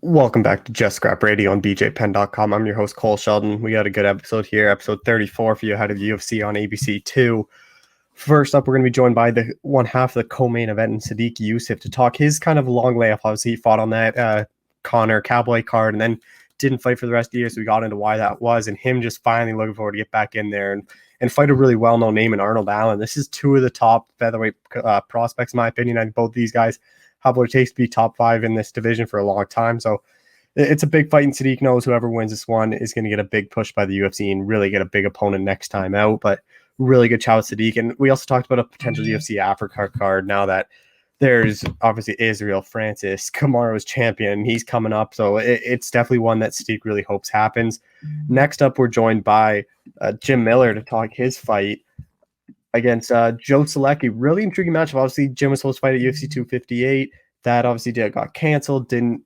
Welcome back to Just Scrap Radio on BJPenn.com. I'm your host, Cole Shelton. We got a good episode here, episode 34 for you ahead of UFC on ABC2. First up, we're going to be joined by the one half of the co-main event, Sadiq Yusuf, to talk his kind of long layoff. Obviously, he fought on that Connor Cowboy card and then didn't fight for the rest of the year, so we got into why that was, and him just finally looking forward to get back in there and fight a really well-known name in Arnold Allen. This is two of the top featherweight prospects, in my opinion. I think both these guys have what it takes to be top five in this division for a long time. So it's a big fight, and Sadiq knows whoever wins this one is going to get a big push by the UFC and really get a big opponent next time out. But really good chat with Sadiq. And we also talked about a potential UFC Africa card now that there's obviously Israel Francis, Kamaru's champion, and he's coming up. So it's definitely one that Sadiq really hopes happens. Next up, we're joined by Jim Miller to talk his fight against Joe Solecki. Really intriguing matchup. Obviously, Jim was supposed to fight at UFC 258. That obviously got canceled. Didn't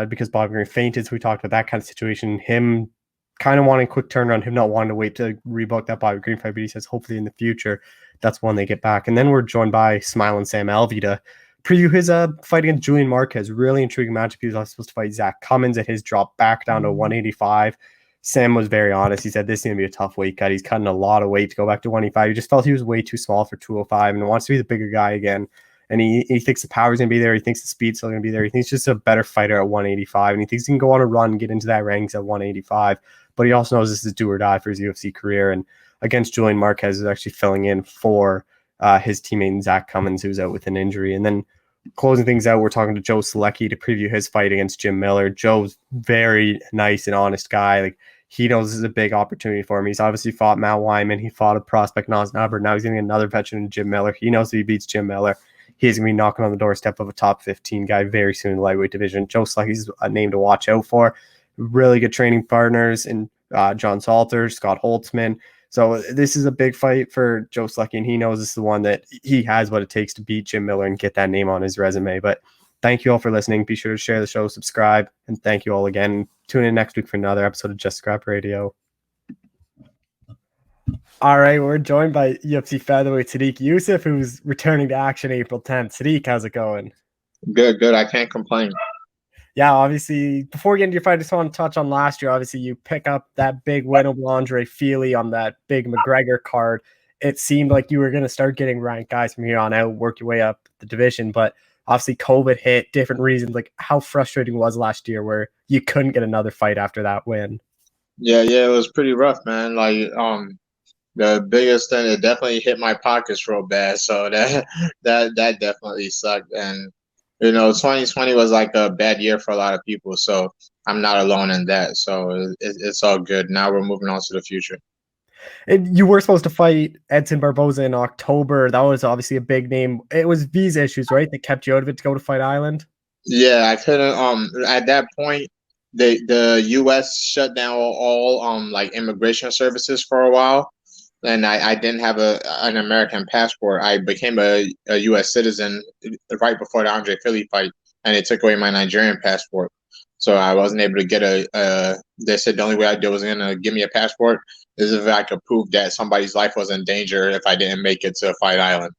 because Bobby Green fainted. So we talked about that kind of situation. Him kind of wanting a quick turnaround, him not wanting to wait to rebook that Bobby Green fight, but he says hopefully in the future that's when they get back. And then we're joined by Smiling Sam Alvey to preview his fight against Julian Marquez. Really intriguing matchup. He was also supposed to fight Zach Cummins at his drop back down to 185. Sam was very honest. He said this is going to be a tough weight cut. He's cutting a lot of weight to go back to 185. He just felt he was way too small for 205 and wants to be the bigger guy again. And he thinks the power's going to be there. He thinks the speed's still going to be there. He thinks he's just a better fighter at 185. And he thinks he can go on a run and get into that ranks at 185. But he also knows this is do or die for his UFC career. And against Julian Marquez is actually filling in for his teammate Zach Cummins, who's out with an injury. And then closing things out, we're talking to Joe Solecki to preview his fight against Jim Miller. Joe's very nice and honest guy. Like, he knows this is a big opportunity for him. He's obviously fought Matt Wyman. He fought a prospect, Nas Naber. Now he's getting another veteran, Jim Miller. He knows if he beats Jim Miller, he's going to be knocking on the doorstep of a top 15 guy very soon in the lightweight division. Joe Solecki's a name to watch out for. Really good training partners in John Salter, Scott Holtzman. So this is a big fight for Joe Solecki, and he knows this is the one that he has what it takes to beat Jim Miller and get that name on his resume. But thank you all for listening. Be sure to share the show, subscribe, and thank you all again. Tune in next week for another episode of Just Scrap Radio. All right, we're joined by UFC featherweight Sadiq Yusuf, who's returning to action April 10th. Sadiq, how's it going? Good. I can't complain. Yeah, obviously, before we get into your fight, I just want to touch on last year. Obviously, you pick up that big win over Andre Feely on that big McGregor card. It seemed like you were going to start getting ranked guys from here on out, work your way up the division, but obviously COVID hit, different reasons. Like, how frustrating was last year where you couldn't get another fight after that win? Yeah, it was pretty rough, man. Like, the biggest thing, it definitely hit my pockets real bad. So that definitely sucked. And 2020 was like a bad year for a lot of people. So I'm not alone in that. So it's all good. Now we're moving on to the future. And you were supposed to fight Edson Barboza in October. That was obviously a big name. It was visa issues, right, that kept you out of it to go to Fight Island? Yeah, I couldn't. At that point, the U.S. shut down all like immigration services for a while, and I didn't have an American passport. I became a U.S. citizen right before the Andre Philly fight, and they took away my Nigerian passport. So I wasn't able to get they said the only way I did was going to give me a passport is if I could prove that somebody's life was in danger if I didn't make it to Fight Island.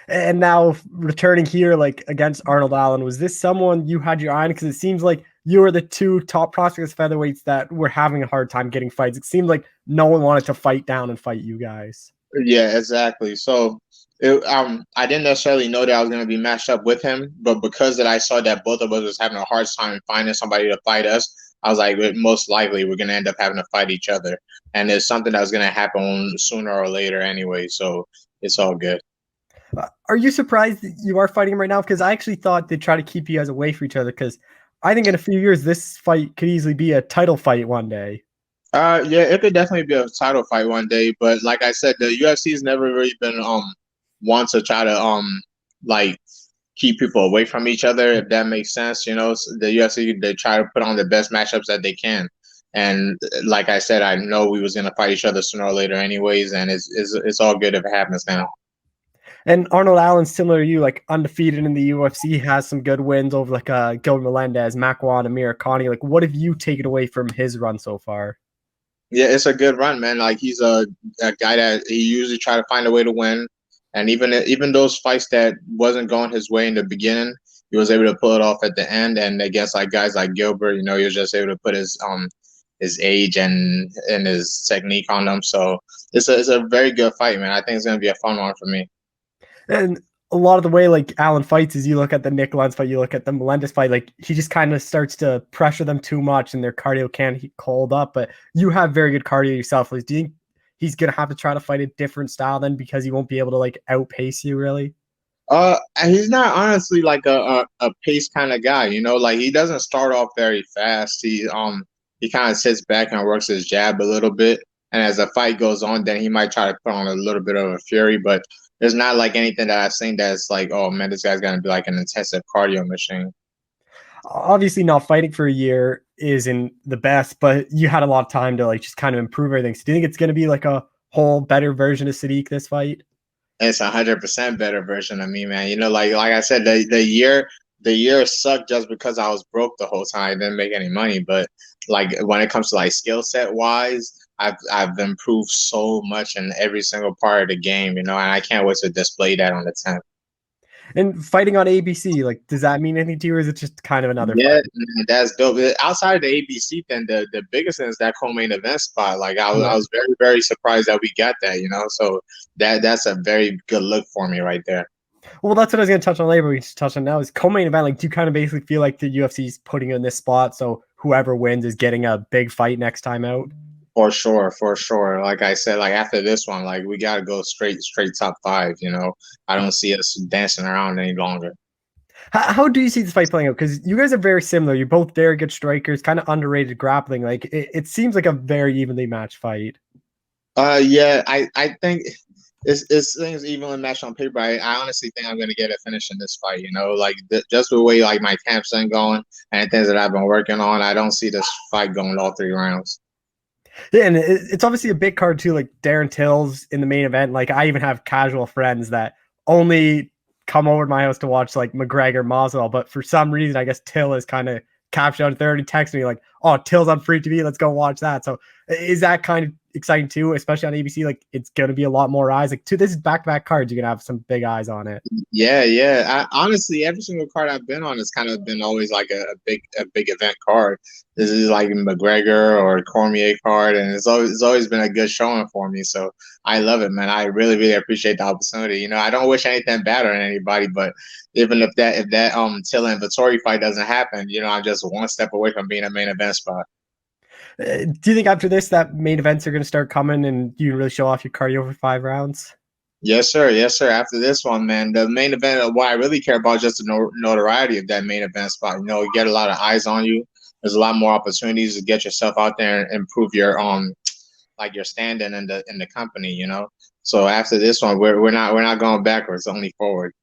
And now returning here, like against Arnold Allen, was this someone you had your eye on? Because it seems like you were the two top prospects featherweights that were having a hard time getting fights. It seemed like no one wanted to fight down and fight you guys. Yeah, exactly. So I didn't necessarily know that I was going to be matched up with him, but because that I saw that both of us was having a hard time finding somebody to fight us, I was like, most likely we're going to end up having to fight each other. And it's something that was going to happen sooner or later anyway. So it's all good. Are you surprised that you are fighting him right now? Because I actually thought they'd try to keep you guys away from each other, because I think in a few years, this fight could easily be a title fight one day. Yeah, it could definitely be a title fight one day. But like I said, the UFC's never really been one to try to like keep people away from each other, if that makes sense. The UFC, they try to put on the best matchups that they can. And like I said, I know we was gonna fight each other sooner or later anyways, and it's all good if it happens now. And Arnold Allen's similar to you, like undefeated in the UFC, has some good wins over like Gil Melendez, Makwan, Amir Khani. Like, what have you taken away from his run so far? Yeah, it's a good run, man. Like, he's a guy that he usually try to find a way to win. And even those fights that wasn't going his way in the beginning, he was able to pull it off at the end. And against like guys like Gilbert, you know, he was just able to put his age and his technique on them. So it's a very good fight, man. I think it's gonna be a fun one for me. And a lot of the way like Allen fights is you look at the Nick Lentz fight, you look at the Melendez fight, like he just kind of starts to pressure them too much and their cardio can't hold up. But you have very good cardio yourself. Like, do you think he's gonna have to try to fight a different style then because he won't be able to like outpace you really? He's not honestly like a pace kind of guy, you know, like he doesn't start off very fast. He kind of sits back and works his jab a little bit. And as the fight goes on, then he might try to put on a little bit of a fury, but there's not like anything that I've seen that's like, oh man, this guy's gonna be like an intensive cardio machine. Obviously not fighting for a year isn't the best, but you had a lot of time to like just kind of improve everything. So do you think it's gonna be like a whole better version of Sadiq this fight? It's 100% better version of me, man. You know, like I said, the year sucked just because I was broke the whole time. I didn't make any money. But like when it comes to like skill set wise, I've improved so much in every single part of the game, you know, and I can't wait to display that on the 10th. And fighting on ABC, like, does that mean anything to you, or is it just kind of another Yeah, fight? man, that's dope. Outside of the ABC thing, the biggest thing is that co-main event spot. Like I was very, very surprised that we got that, you know. So that's a very good look for me right there. Well, that's what I was going to touch on later. We just touch on now is co-main event. Like, do you kind of basically feel like the UFC's putting you in this spot, so whoever wins is getting a big fight next time out? For sure, for sure. Like I said, like after this one, like we gotta go straight top five. You know, I don't see us dancing around any longer. How do you see this fight playing out? Because you guys are very similar. You're both very good strikers, kind of underrated grappling. Like it seems like a very evenly matched fight. Yeah, I think it's things evenly matched on paper. I honestly think I'm gonna get a finish in this fight. You know, like just the way like my camp's been going and things that I've been working on, I don't see this fight going all 3 rounds. Yeah, and it's obviously a big card too. Like Darren Till's in the main event. Like I even have casual friends that only come over to my house to watch like McGregor Masvidal, but for some reason, I guess Till is kind of captured on third and texted me like, "Oh, Till's on free TV. Let's go watch that." So is that kind of exciting too, especially on ABC? Like it's going to be a lot more eyes. Like this is back-to-back cards. You're gonna have some big eyes on it. Yeah, yeah. Honestly, every single card I've been on has kind of been always like a big event card. This is like McGregor or Cormier card, and it's always been a good showing for me. So I love it, man. I really appreciate the opportunity. You know, I don't wish anything bad on anybody, but even if that Till and Vittori fight doesn't happen, you know, I'm just one step away from being a main event spot. Do you think after this that main events are going to start coming and you really show off your cardio for 5 rounds? Yes, sir. Yes, sir. After this one, man, the main event, what I really care about is just the notoriety of that main event spot. You know, you get a lot of eyes on you. There's a lot more opportunities to get yourself out there and improve your like your standing in the company. You know, so after this one, we're not going backwards, only forward.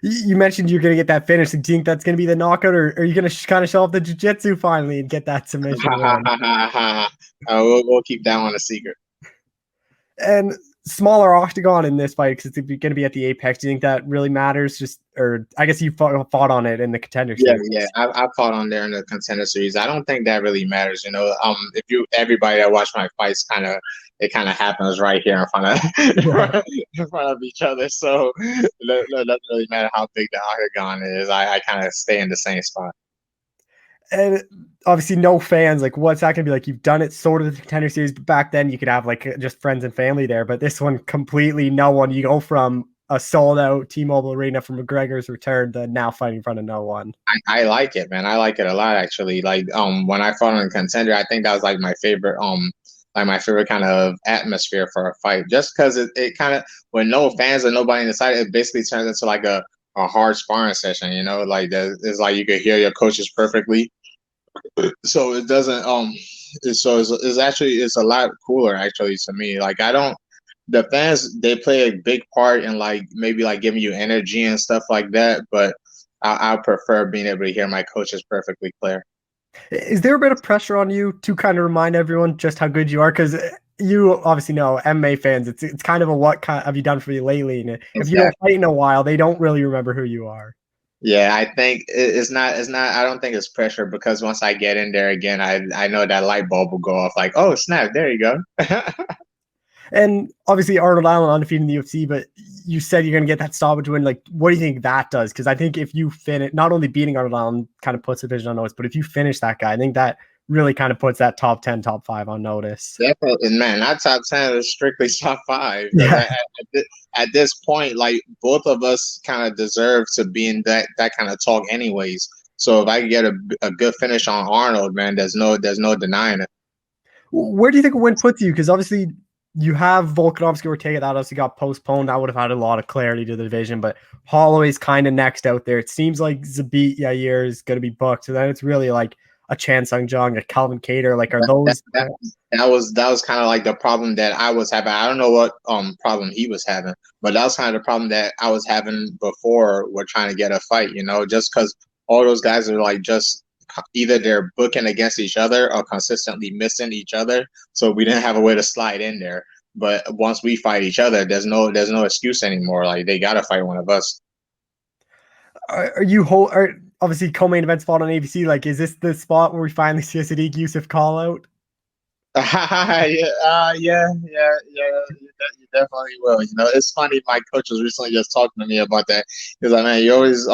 You mentioned you're going to get that finish. Do you think that's going to be the knockout, or are you going to kind of show off the jiu-jitsu finally and get that submission win? We'll keep that one a secret. And smaller octagon in this fight because it's going to be at the Apex. Do you think that really matters? Or I guess you fought on it in the Contender Series. Yeah. I fought on there in the Contender Series. I don't think that really matters. You know, if everybody that watch my fights it kind of happens right here in front of in front of each other. So it doesn't really matter how big the octagon is. I kind of stay in the same spot. And obviously no fans, like what's that gonna be like? You've done it sort of the Contender Series, but back then you could have like just friends and family there, but this one completely no one. You go from a sold out T-Mobile Arena for McGregor's return to now fighting in front of no one. I like it, man. I like it a lot actually. Like when I fought on Contender, I think that was like my favorite kind of atmosphere for a fight. Just because it kind of when no fans and nobody in the side, it basically turns into like a hard sparring session, you know, like it's like you could hear your coaches perfectly. So it doesn't it's actually it's a lot cooler actually to me. Like the fans they play a big part in like maybe like giving you energy and stuff like that, but I prefer being able to hear my coaches perfectly clear. Is there a bit of pressure on you to kind of remind everyone just how good you are? Because you obviously know MMA fans, it's kind of a what kind have you done for me lately? And if you don't fight in a while, they don't really remember who you are. Yeah, I think it's not. I don't think it's pressure because once I get in there again, I know that light bulb will go off. Like, oh snap! There you go. And obviously Arnold Allen undefeated in the UFC, but you said you're going to get that stoppage win. Like, what do you think that does? Because I think if you finish, not only beating Arnold kind of puts the division on notice, but if you finish that guy, I think that really kind of puts that top 10, top 5 on notice. Definitely, man. Not top 10 is strictly top 5. Yeah. At this point, like both of us kind of deserve to be in that kind of talk, anyways. So if I can get a good finish on Arnold, man, there's no denying it. Where do you think a win puts you? Because obviously you have Volkanovski Ortega that obviously got postponed. That would have had a lot of clarity to the division, but Holloway's kind of next out there. It seems like Zabit Yair is going to be booked. So then it's really like a Chan Sung Jung, a Calvin Kattar. Like, are those that was kind of like the problem that I was having. I don't know what problem he was having, but that was kind of the problem that I was having before we're trying to get a fight, just because all those guys are like just either they're booking against each other or consistently missing each other. So we didn't have a way to slide in there. But once we fight each other, there's no excuse anymore. Like they gotta fight one of us. Are obviously co-main event spot on ABC? Like, is this the spot where we finally see a Sadiq Yusuf call out? Yeah, you definitely will. It's funny. My coach was recently just talking to me about that. He's like, man, you always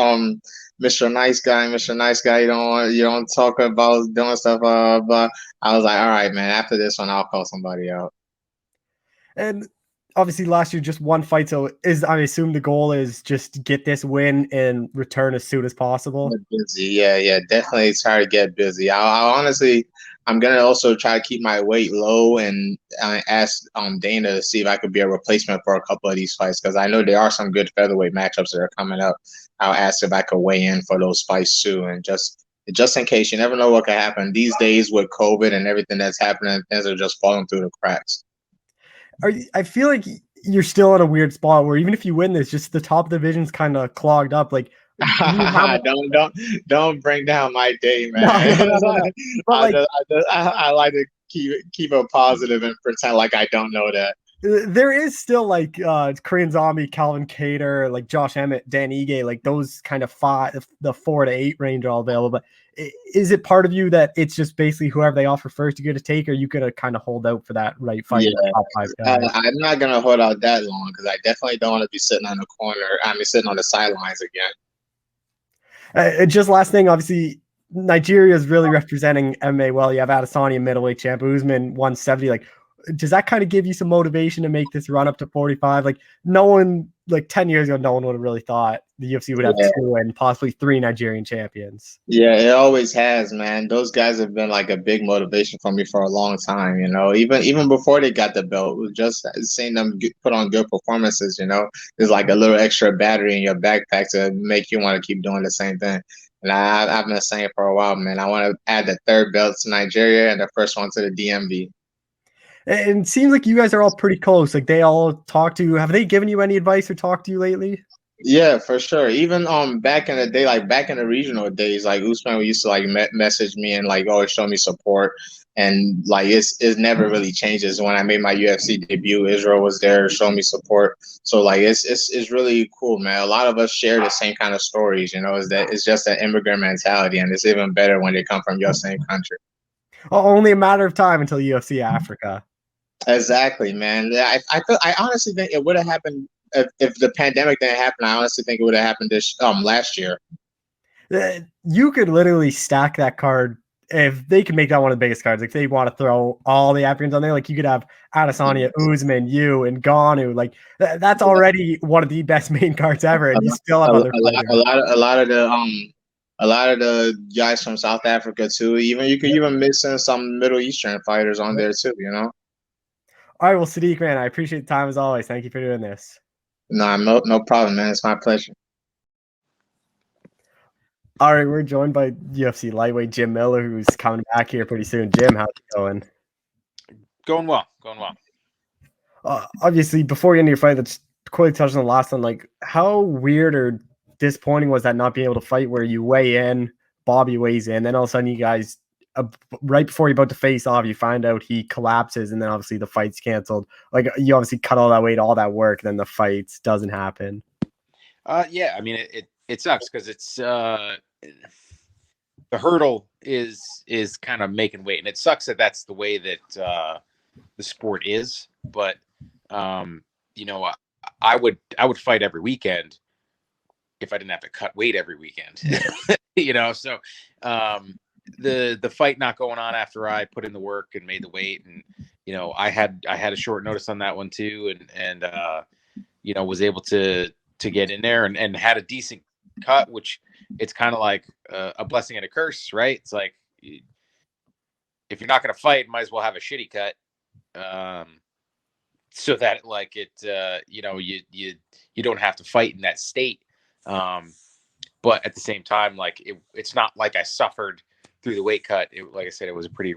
Mr. Nice Guy, Mr. Nice Guy. You don't talk about doing stuff. But I was like, all right, man. After this one, I'll call somebody out. And obviously, last year just one fight. So I assume the goal is just get this win and return as soon as possible. Get busy, yeah, definitely try to get busy. I honestly, I'm gonna also try to keep my weight low and ask Dana to see if I could be a replacement for a couple of these fights because I know there are some good featherweight matchups that are coming up. I'll ask if I could weigh in for those fights too, and just in case, you never know what could happen these days with COVID and everything that's happening. Things are just falling through the cracks. I feel like you're still in a weird spot where even if you win this, just the top division's kind of clogged up. Like, don't bring down my day, man. I like to keep it positive and pretend like I don't know that. There is still like Korean Zombie, Calvin Kattar, like Josh Emmett, Dan Ige, like those kind of the 4 to 8 range are all available. But is it part of you that it's just basically whoever they offer first you get to take, or you gonna kind of hold out for that right fight? Yeah, I'm not gonna hold out that long because I definitely don't want to be sitting on the corner. Sitting on the sidelines again. Just last thing, obviously, Nigeria is really representing MMA well. You have Adesanya, middleweight champ, Usman 170. Like, does that kind of give you some motivation to make this run up to 45? Like, no one, like 10 years ago, no one would have really thought the UFC would have 2 and possibly 3 Nigerian champions. Yeah, it always has, man. Those guys have been like a big motivation for me for a long time, even before they got the belt, just seeing them put on good performances, there's like a little extra battery in your backpack to make you want to keep doing the same thing. And I've been saying for a while, man, I want to add the 3rd belt to Nigeria and the 1st one to the DMV. And it seems like you guys are all pretty close. Like, they all talk to you. Have they given you any advice or talked to you lately? Yeah, for sure. Even back in the day, like back in the regional days, like Usman used to like message me and like always show me support. And like it never really changes. When I made my UFC debut, Israel was there to show me support. So like it's really cool, man. A lot of us share the same kind of stories, is that it's just an immigrant mentality, and it's even better when they come from your same country. Only a matter of time until UFC Africa. Exactly, man. I honestly think it would have happened if the pandemic didn't happen. I honestly think it would have happened this last year. You could literally stack that card if they can make that one of the biggest cards. Like, if they want to throw all the Africans on there, like you could have Adesanya, Usman, you, and Ngannou. Like that's already one of the best main cards ever, and you still have other fighters. A lot of the guys from South Africa too. You could even mix in some Middle Eastern fighters on there too. All right, well, Sadiq, man, I appreciate the time as always. Thank you for doing this. No problem, man. It's my pleasure. All right, we're joined by UFC lightweight Jim Miller, who's coming back here pretty soon. Jim, how's it going? Going well. Obviously, before you end your fight, let's quickly touch on the last one. Like, how weird or disappointing was that not being able to fight where you weigh in, Bobby weighs in, then all of a sudden you guys, right before you're about to face off, you find out he collapses, and then obviously the fight's canceled. Like, you obviously cut all that weight, all that work, and then the fight doesn't happen. Yeah, I mean, it sucks because it's the hurdle is kind of making weight, and it sucks that that's the way that the sport is. But I would fight every weekend if I didn't have to cut weight every weekend. So the fight not going on after I put in the work and made the weight, and I had a short notice on that one too, and was able to get in there and had a decent cut, which it's kind of like a blessing and a curse, right? It's like, if you're not going to fight, might as well have a shitty cut, so that like it you don't have to fight in that state. But at the same time, like it's not like I suffered through the weight cut. Like I said, it was a pretty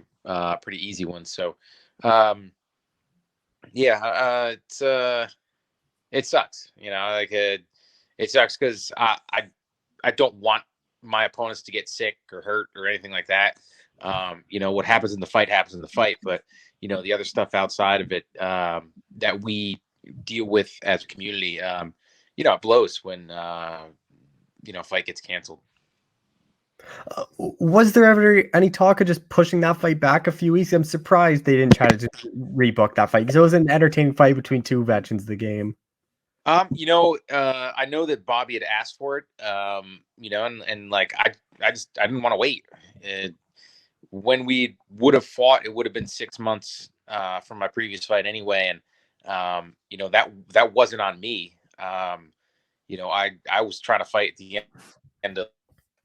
easy one. So it sucks, like it sucks because I don't want my opponents to get sick or hurt or anything like that. What happens in the fight happens in the fight, but the other stuff outside of it that we deal with as a community, it blows when fight gets canceled. Was there ever any talk of just pushing that fight back a few weeks? I'm surprised they didn't try to just rebook that fight, because it was an entertaining fight between two veterans of the game. I know that Bobby had asked for it, and like I didn't want to wait. When we would have fought, it would have been 6 months from my previous fight anyway, and that wasn't on me. I was trying to fight at the end of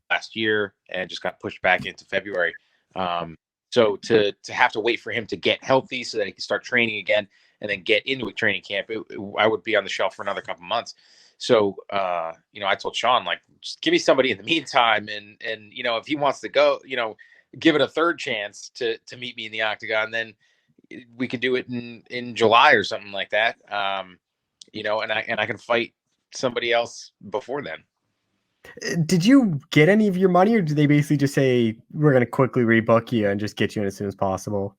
last year and just got pushed back into February. So to have to wait for him to get healthy so that he can start training again and then get into a training camp, I would be on the shelf for another couple months. So, I told Sean, like, just give me somebody in the meantime. And if he wants to go, give it a third chance to meet me in the octagon, then we could do it in July or something like that. And I can fight somebody else before then. Did you get any of your money, or did they basically just say, we're going to quickly rebook you and just get you in as soon as possible?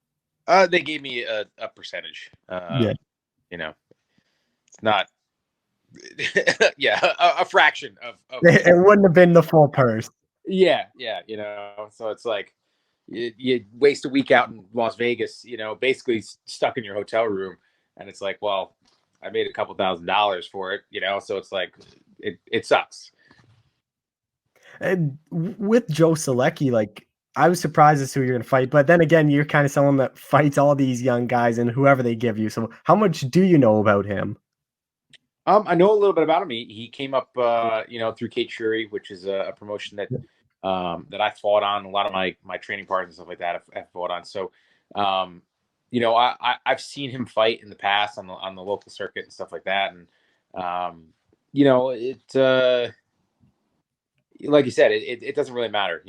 They gave me a percentage. Yeah. It's not, a fraction of it wouldn't have been the full purse. Yeah. So it's like you waste a week out in Las Vegas, basically stuck in your hotel room, and it's like, well, I made a couple $1,000s for it, so it's like it sucks. And with Joe Solecki, like, I was surprised as to who you're going to fight, but then again, you're kind of someone that fights all these young guys and whoever they give you. So how much do you know about him? I know a little bit about him. He came up, through Kate Shuri, which is a promotion that that I fought on. A lot of my training partners and stuff like that I've fought on. So, I've seen him fight in the past on the local circuit and stuff like that. And, like you said, it doesn't really matter.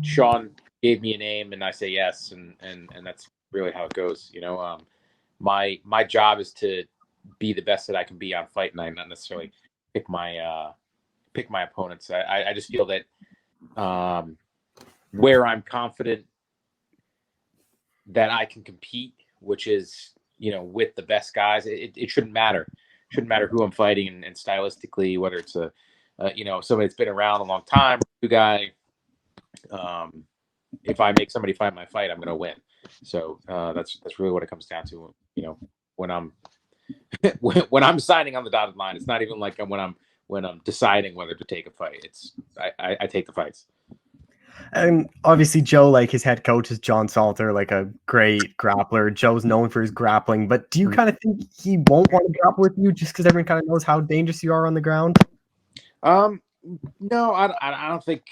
Sean gave me a name and I say yes. And that's really how it goes. My job is to be the best that I can be on fight night, not necessarily pick my opponents. I just feel that where I'm confident that I can compete, which is, with the best guys, it shouldn't matter. Shouldn't matter who I'm fighting and stylistically, whether it's somebody that's been around a long time, new guy. If I make somebody fight my fight, I'm going to win. So that's really what it comes down to. When I'm when I'm signing on the dotted line, it's not even like when I'm deciding whether to take a fight. It's I take the fights. And obviously Joe, like, his head coach is John Salter, like a great grappler. Joe's known for his grappling, but do you kind of think he won't want to grapple with you just because everyone kind of knows how dangerous you are on the ground? No, I don't think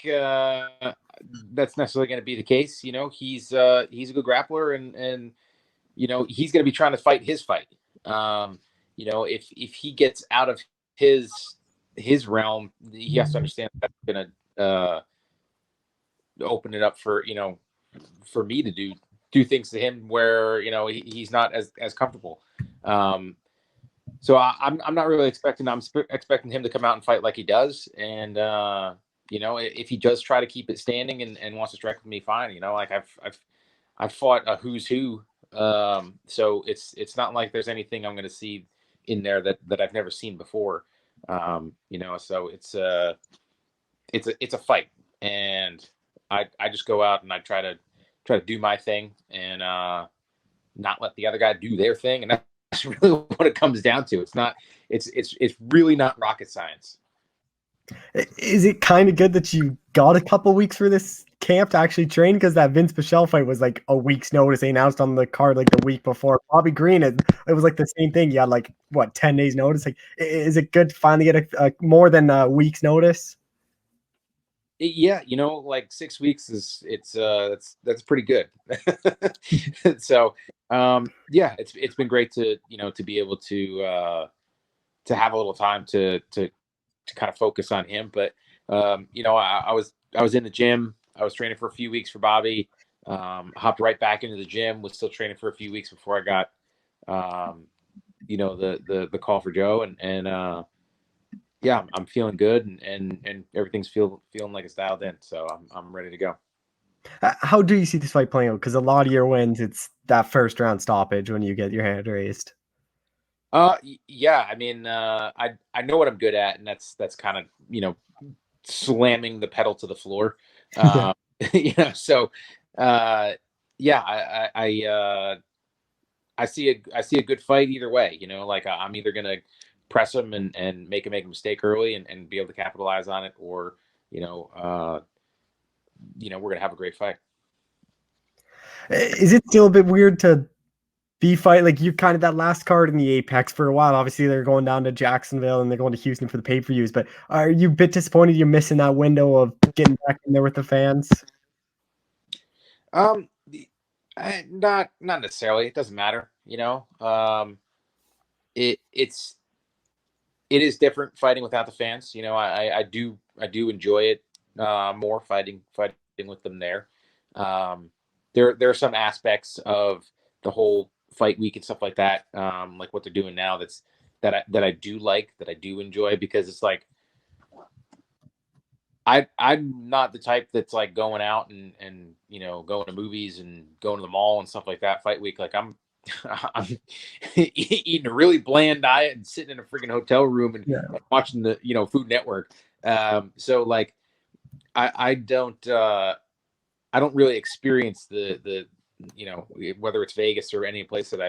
that's necessarily going to be the case. He's a good grappler, and he's going to be trying to fight his fight. If he gets out of his realm, he has to understand that's going to open it up for me to do things to him where he's not as comfortable. So I'm not really expecting. I'm expecting him to come out and fight like he does, and if he does try to keep it standing and wants to strike with me, fine. Like I've fought a who's who, so it's not like there's anything I'm going to see in there that I've never seen before. So it's a fight, and I just go out and I try to do my thing and not let the other guy do their thing, and that's really what it comes down to. It's not it's really not rocket science. Is it kind of good that you got a couple weeks for this camp to actually train? Because that Vince Pichel fight was like a week's notice. They announced on the card like the week before. Bobby Green, it was like the same thing. You had like, what, 10 days notice? Like, is it good to finally get a more than a week's notice? Yeah, like 6 weeks that's pretty good. So yeah, it's been great to to be able to have a little time to kind of focus on him. But I was in the gym. I was training for a few weeks for Bobby. Hopped right back into the gym. Was still training for a few weeks before I got the call for Joe, and yeah, I'm feeling good, and everything's feeling like it's dialed in. So I'm ready to go. How do you see this fight playing out? Because a lot of your wins, it's that first round stoppage when you get your hand raised. Yeah, I mean, I know what I'm good at, and that's kind of slamming the pedal to the floor. Yeah. So yeah, I see a good fight either way. Like I'm either gonna press him and make a mistake early and be able to capitalize on it, or we're gonna have a great fight. Is it still a bit weird to be fight like you kind of that last card in the Apex for a while? Obviously, they're going down to Jacksonville and they're going to Houston for the pay-per-views. But are you a bit disappointed you're missing that window of getting back in there with the fans? Um, not necessarily. It doesn't matter. It's it is different fighting without the fans. I do enjoy it more fighting with them there. There are some aspects of the whole fight week and stuff like that, like what they're doing now. That I do like, that I do enjoy, because it's like I'm not the type that's like going out and going to movies and going to the mall and stuff like that. Fight week, like I'm eating a really bland diet and sitting in a freaking hotel room and watching the Food Network. So like I don't really experience the whether it's Vegas or any place that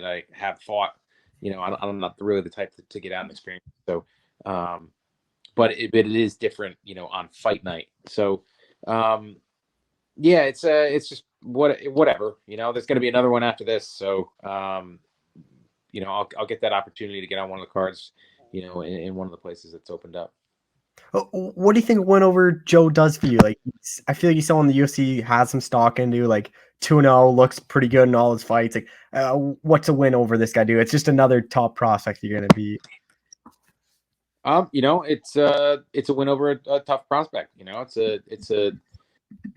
I have fought. I'm not really the type to get out and experience. So but it is different on fight night. So yeah, it's just whatever. There's going to be another one after this, so I'll get that opportunity to get on one of the cards, in one of the places that's opened up. What do you think went over Joe does for you? Like, I feel like he's someone the UFC has some stock into. Like 2-0, looks pretty good in all his fights. Like, what's a win over this guy do? It's just another top prospect you're going to beat. It's a win over a tough prospect.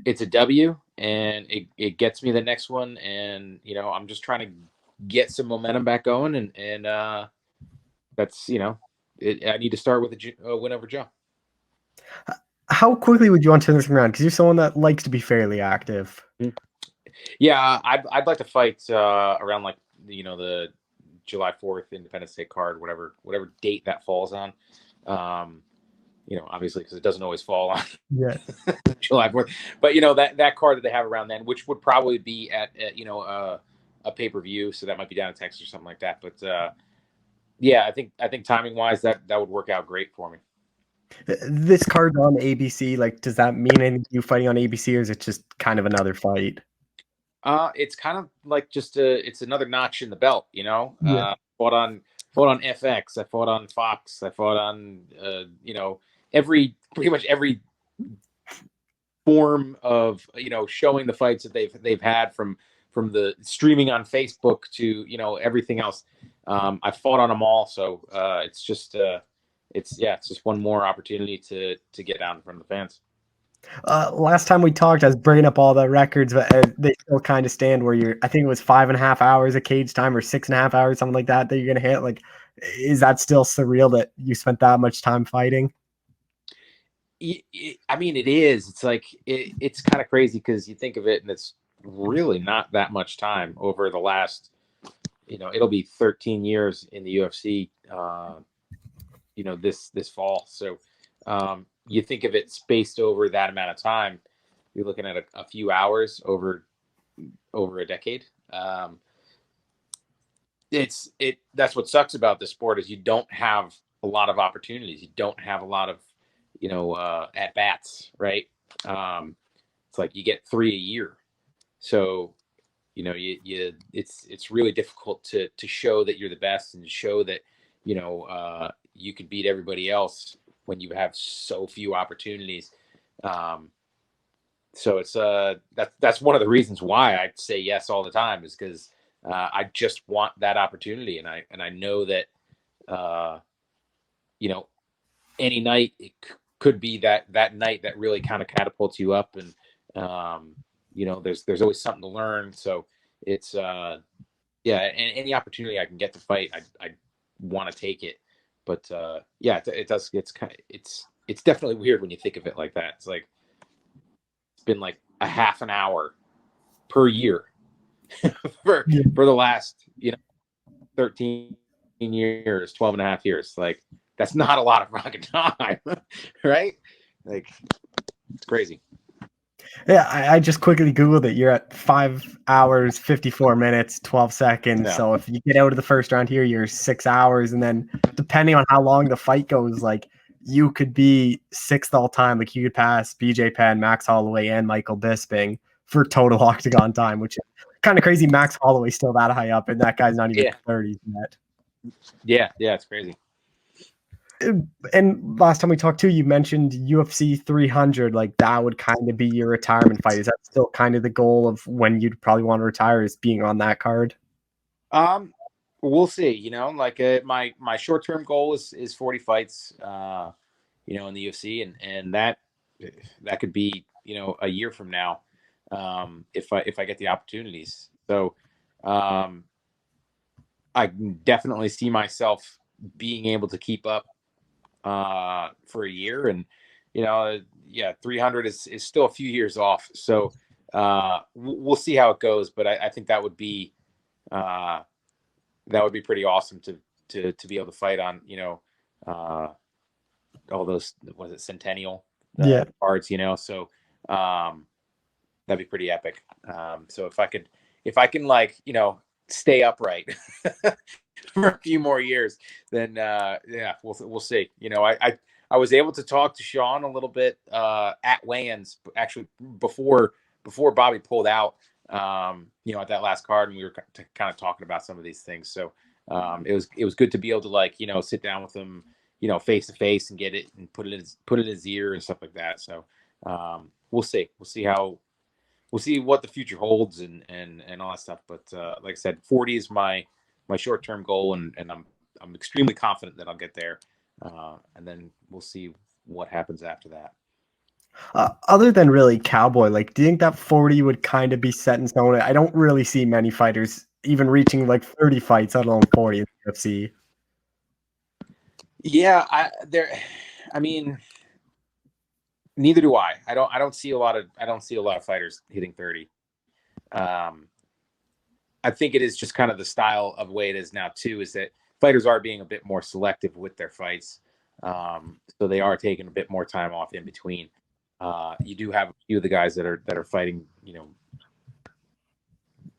It's a W, and it gets me the next one, and I'm just trying to get some momentum back going, and that's I need to start with a win over Joe. How quickly would you want to turn this around? Because you're someone that likes to be fairly active. Yeah, I'd like to fight around like the July 4th Independence Day card, whatever date that falls on. Obviously because it doesn't always fall on July 4th, but that card that they have around then, which would probably be at a pay-per-view, so that might be down in Texas or something like that. But yeah, I think timing wise that would work out great for me. This card on ABC, like, does that mean anything to you fighting on ABC, or is it just kind of another fight? It's kind of like it's another notch in the belt, fought on FX, I fought on Fox, I fought on pretty much every form of showing the fights that they've had, from the streaming on Facebook to everything else. I fought on them all, so it's just one more opportunity to get out in front of the fans. Last time we talked, I was bringing up all the records, but they still kind of stand where I think it was 5.5 hours of cage time or 6.5 hours, something like that you're going to hit. Like, is that still surreal that you spent that much time fighting? I mean, it is. It's like, it's kind of crazy because you think of it and it's really not that much time over the last, it'll be 13 years in the UFC, this fall. So, you think of it spaced over that amount of time, you're looking at a few hours over a decade. that's what sucks about the sport is you don't have a lot of opportunities. You don't have a lot of, at bats, right? It's like you get 3 a year. So, it's really difficult to show that you're the best and to show that, you can beat everybody else when you have so few opportunities. So that's one of the reasons why I say yes all the time is because I just want that opportunity, and I know that you know any night it could be that night that really kind of catapults you up, and there's always something to learn. So it's yeah, and any opportunity I can get to fight, I want to take it. But yeah, it does. It's definitely weird when you think of it like that. It's like it's been like a half an hour per year for the last 13 years, 12 and a half years. Like that's not a lot of fucking time, right? Like it's crazy. Yeah, I just quickly Googled it. You're at 5 hours, 54 minutes, 12 seconds. Yeah. So if you get out of the first round here, you're 6 hours. And then depending on how long the fight goes, like you could be sixth all time. Like you could pass BJ Penn, Max Holloway, and Michael Bisping for total octagon time, which is kind of crazy. Max Holloway's still that high up, and that guy's not even 30s yet. Yeah, it's crazy. And last time we talked too, you mentioned UFC 300. Like that would kind of be your retirement fight. Is that still kind of the goal of when you'd probably want to retire? Is being on that card? We'll see. Like my short term goal is 40 fights. In the UFC, and that could be a year from now, if I get the opportunities. So, I definitely see myself being able to keep up for a year, and 300 is still a few years off. So we'll see how it goes, but I think that would be pretty awesome to be able to fight on all those, was it Centennial cards, so that'd be pretty epic. So if I can like stay upright for a few more years, then we'll see. I was able to talk to Sean a little bit at weigh-ins, actually before Bobby pulled out, at that last card, and we were kind of talking about some of these things. So it was good to be able to like sit down with him face to face and get it and put it in his ear and stuff like that. So we'll see what the future holds and all that stuff. But like I said, 40 is my short-term goal, and I'm extremely confident that I'll get there. And then we'll see what happens after that. Other than really Cowboy, like, do you think that 40 would kind of be set in stone? I don't really see many fighters even reaching like 30 fights, let alone 40 in the UFC. Yeah, I mean, neither do I. I don't see a lot of fighters hitting 30. I think it is just kind of the style of the way it is now too, is that fighters are being a bit more selective with their fights. So they are taking a bit more time off in between. You do have a few of the guys that are fighting,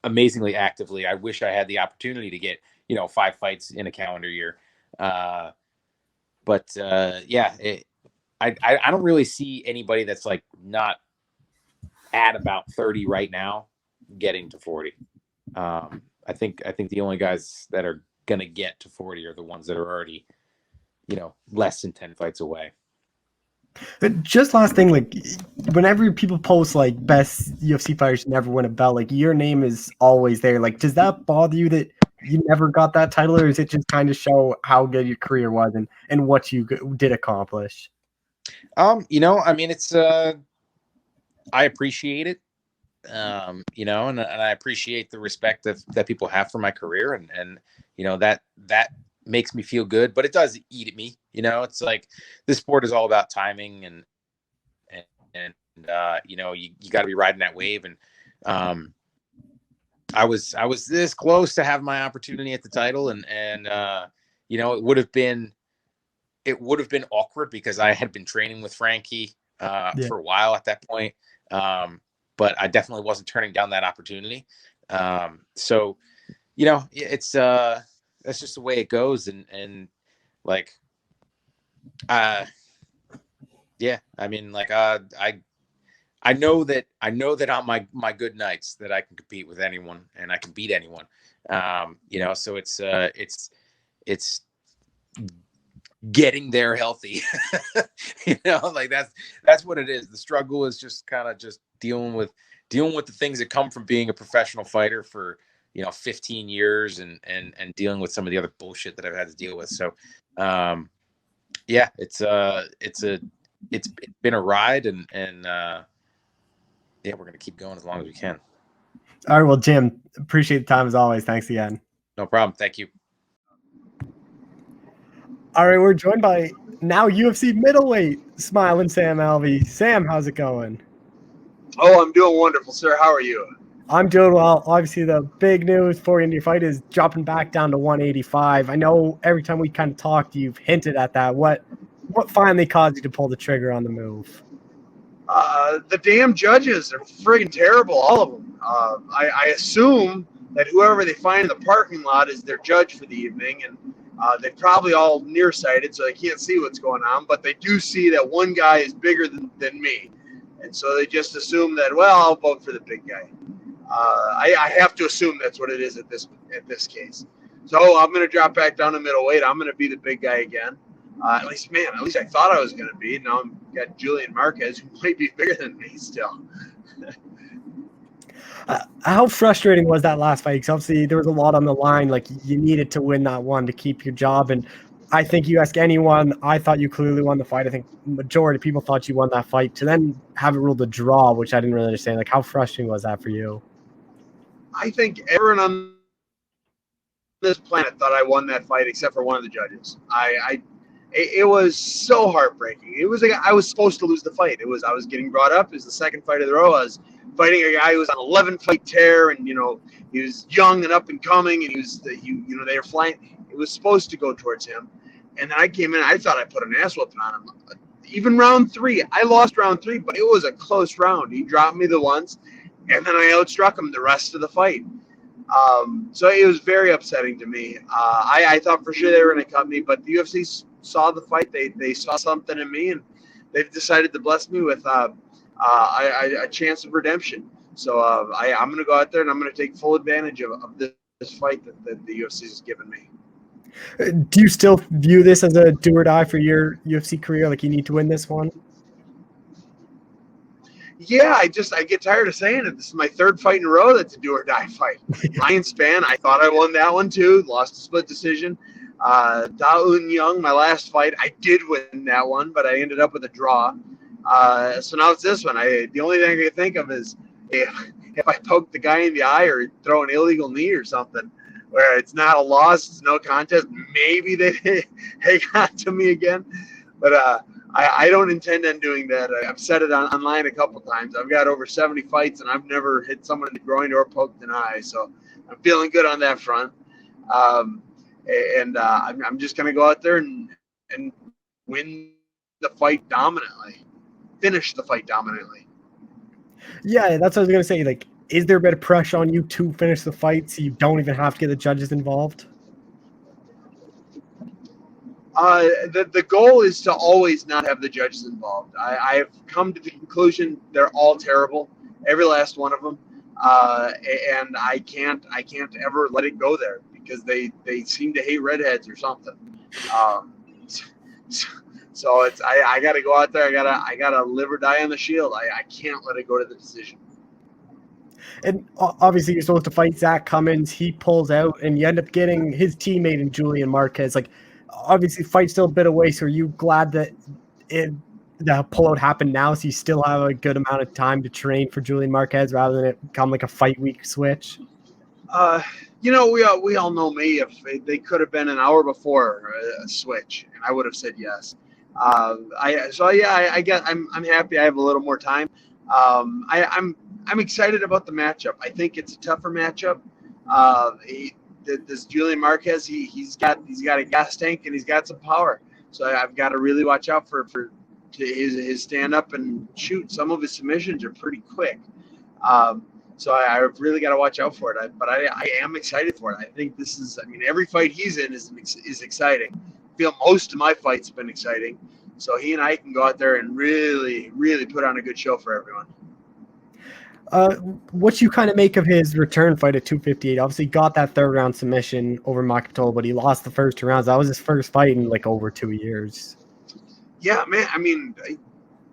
amazingly actively. I wish I had the opportunity to get, 5 fights in a calendar year. But yeah, I don't really see anybody that's like not at about 30 right now getting to 40. I think the only guys that are gonna get to 40 are the ones that are already, less than 10 fights away. Just last thing, like whenever people post like best UFC fighters never win a belt, like your name is always there. Like, does that bother you that you never got that title, or is it just kind of show how good your career was and what you did accomplish? I mean, it's I appreciate it. And I appreciate the respect that people have for my career, and that makes me feel good, but it does eat at me. It's like this sport is all about timing, and you got to be riding that wave. And I was this close to have my opportunity at the title, and it would have been awkward because I had been training with Frankie for a while at that point. But I definitely wasn't turning down that opportunity. So it's that's just the way it goes, and like, yeah, I mean, like, I know that on my good nights that I can compete with anyone and I can beat anyone. So it's getting there healthy. Like that's what it is. The struggle is just kind of just dealing with the things that come from being a professional fighter for 15 years and dealing with some of the other bullshit that I've had to deal with. So yeah, it's been a ride, and yeah, we're gonna keep going as long as we can. All right, well, Jim, appreciate the time as always. Thanks again. No problem. Thank you. All right, we're joined by now UFC middleweight smiling Sam Alvey. Sam, how's it going? Oh, I'm doing wonderful, sir. How are you? I'm doing well. Obviously, the big news for your fight is dropping back down to 185. I know every time we kind of talked, you've hinted at that. What finally caused you to pull the trigger on the move? The damn judges are friggin' terrible, all of them. I assume that whoever they find in the parking lot is their judge for the evening, and they're probably all nearsighted, so they can't see what's going on, but they do see that one guy is bigger than me. And so they just assume that, well, I'll vote for the big guy. I have to assume that's what it is at this case. So I'm going to drop back down to middleweight. I'm going to be the big guy again. At least I thought I was going to be. Now I've got Julian Marquez, who might be bigger than me still. How frustrating was that last fight? Because obviously there was a lot on the line. Like, you needed to win that one to keep your job. And I think you ask anyone, I thought you clearly won the fight. I think majority of people thought you won that fight. To then have it ruled a draw, which I didn't really understand. Like, how frustrating was that for you? I think everyone on this planet thought I won that fight except for one of the judges. It was so heartbreaking. It was like I was supposed to lose the fight. I was getting brought up as the second fight of the row. I was fighting a guy who was on 11 fight tear, and he was young and up and coming, and they were flying. It was supposed to go towards him, and then I came in. I thought I put an ass whooping on him. Even round 3, I lost round 3, but it was a close round. He dropped me the once, and then I outstruck him the rest of the fight. So it was very upsetting to me. I thought for sure they were going to cut me, but the UFC saw the fight. They saw something in me, and they've decided to bless me with a chance of redemption. So I'm going to go out there and I'm going to take full advantage of this fight that the UFC has given me. Do you still view this as a do or die for your UFC career? Like, you need to win this one? Yeah, I get tired of saying it. This is my third fight in a row that's a do or die fight. Lion Span, I thought I won that one too. Lost a split decision. Da-Un Young, my last fight, I did win that one, but I ended up with a draw. So now it's this one. The only thing I can think of is if I poke the guy in the eye or throw an illegal knee or something, where it's not a loss, it's no contest, maybe they hang on to me again. But I don't intend on doing that. I've said it online a couple times. I've got over 70 fights, and I've never hit someone in the groin or poked an eye. So I'm feeling good on that front. I'm just going to go out there and win the fight dominantly. Finish the fight dominantly. Yeah, that's what I was going to say. Like, is there a bit of pressure on you to finish the fight so you don't even have to get the judges involved? The goal is to always not have the judges involved. I've come to the conclusion they're all terrible, every last one of them, and I can't ever let it go there because they seem to hate redheads or something. So it's I got to go out there. I gotta live or die on the shield. I can't let it go to the decision. And obviously, you're supposed to fight Zach Cummins. He pulls out, and you end up getting his teammate in Julian Marquez. Like, obviously, fight's still a bit away. So, are you glad that the pullout happened now, so you still have a good amount of time to train for Julian Marquez rather than it become like a fight week switch? We all know me. If they could have been an hour before a switch, and I would have said yes. I'm happy I have a little more time. I'm excited about the matchup. I think it's a tougher matchup. This Julian Marquez, he's got a gas tank and he's got some power. So I've got to really watch out for his stand up and shoot. Some of his submissions are pretty quick. So I've really got to watch out for it. But I am excited for it. I think this is, I mean, every fight he's in is exciting. I feel most of my fights have been exciting. So he and I can go out there and really, really put on a good show for everyone. What you kind of make of his return fight at 258? Obviously, got that third round submission over Makatola, but he lost the first 2 rounds. That was his first fight in like over 2 years. Yeah, man. I mean,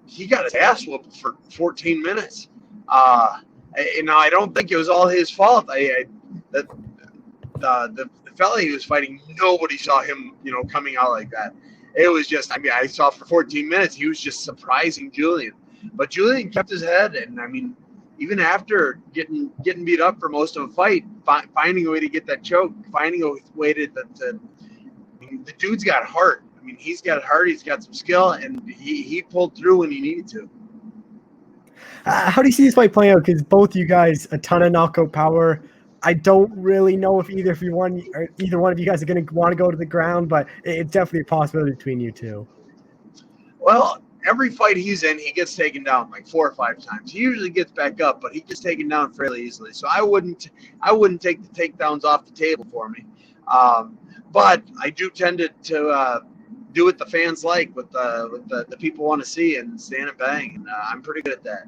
he got his ass whooped for 14 minutes. Now I don't think it was all his fault. The fella he was fighting, nobody saw him, coming out like that. It was just, I mean, I saw for 14 minutes he was just surprising Julian, but Julian kept his head, and I mean, even after getting beat up for most of the fight, finding a way to get that choke, finding a way to I mean, the dude's got heart. I mean, he's got heart, he's got some skill, and he pulled through when he needed to. How do you see this fight playing out? Because both you guys, a ton of knockout power. I don't really know if either one of you guys are going to want to go to the ground, but it's definitely a possibility between you two. Well, every fight he's in, he gets taken down like 4 or 5 times. He usually gets back up, but he gets taken down fairly easily. So I wouldn't take the takedowns off the table for me. But I do tend to do what the fans like, what the people want to see, and stand and bang. And I'm pretty good at that.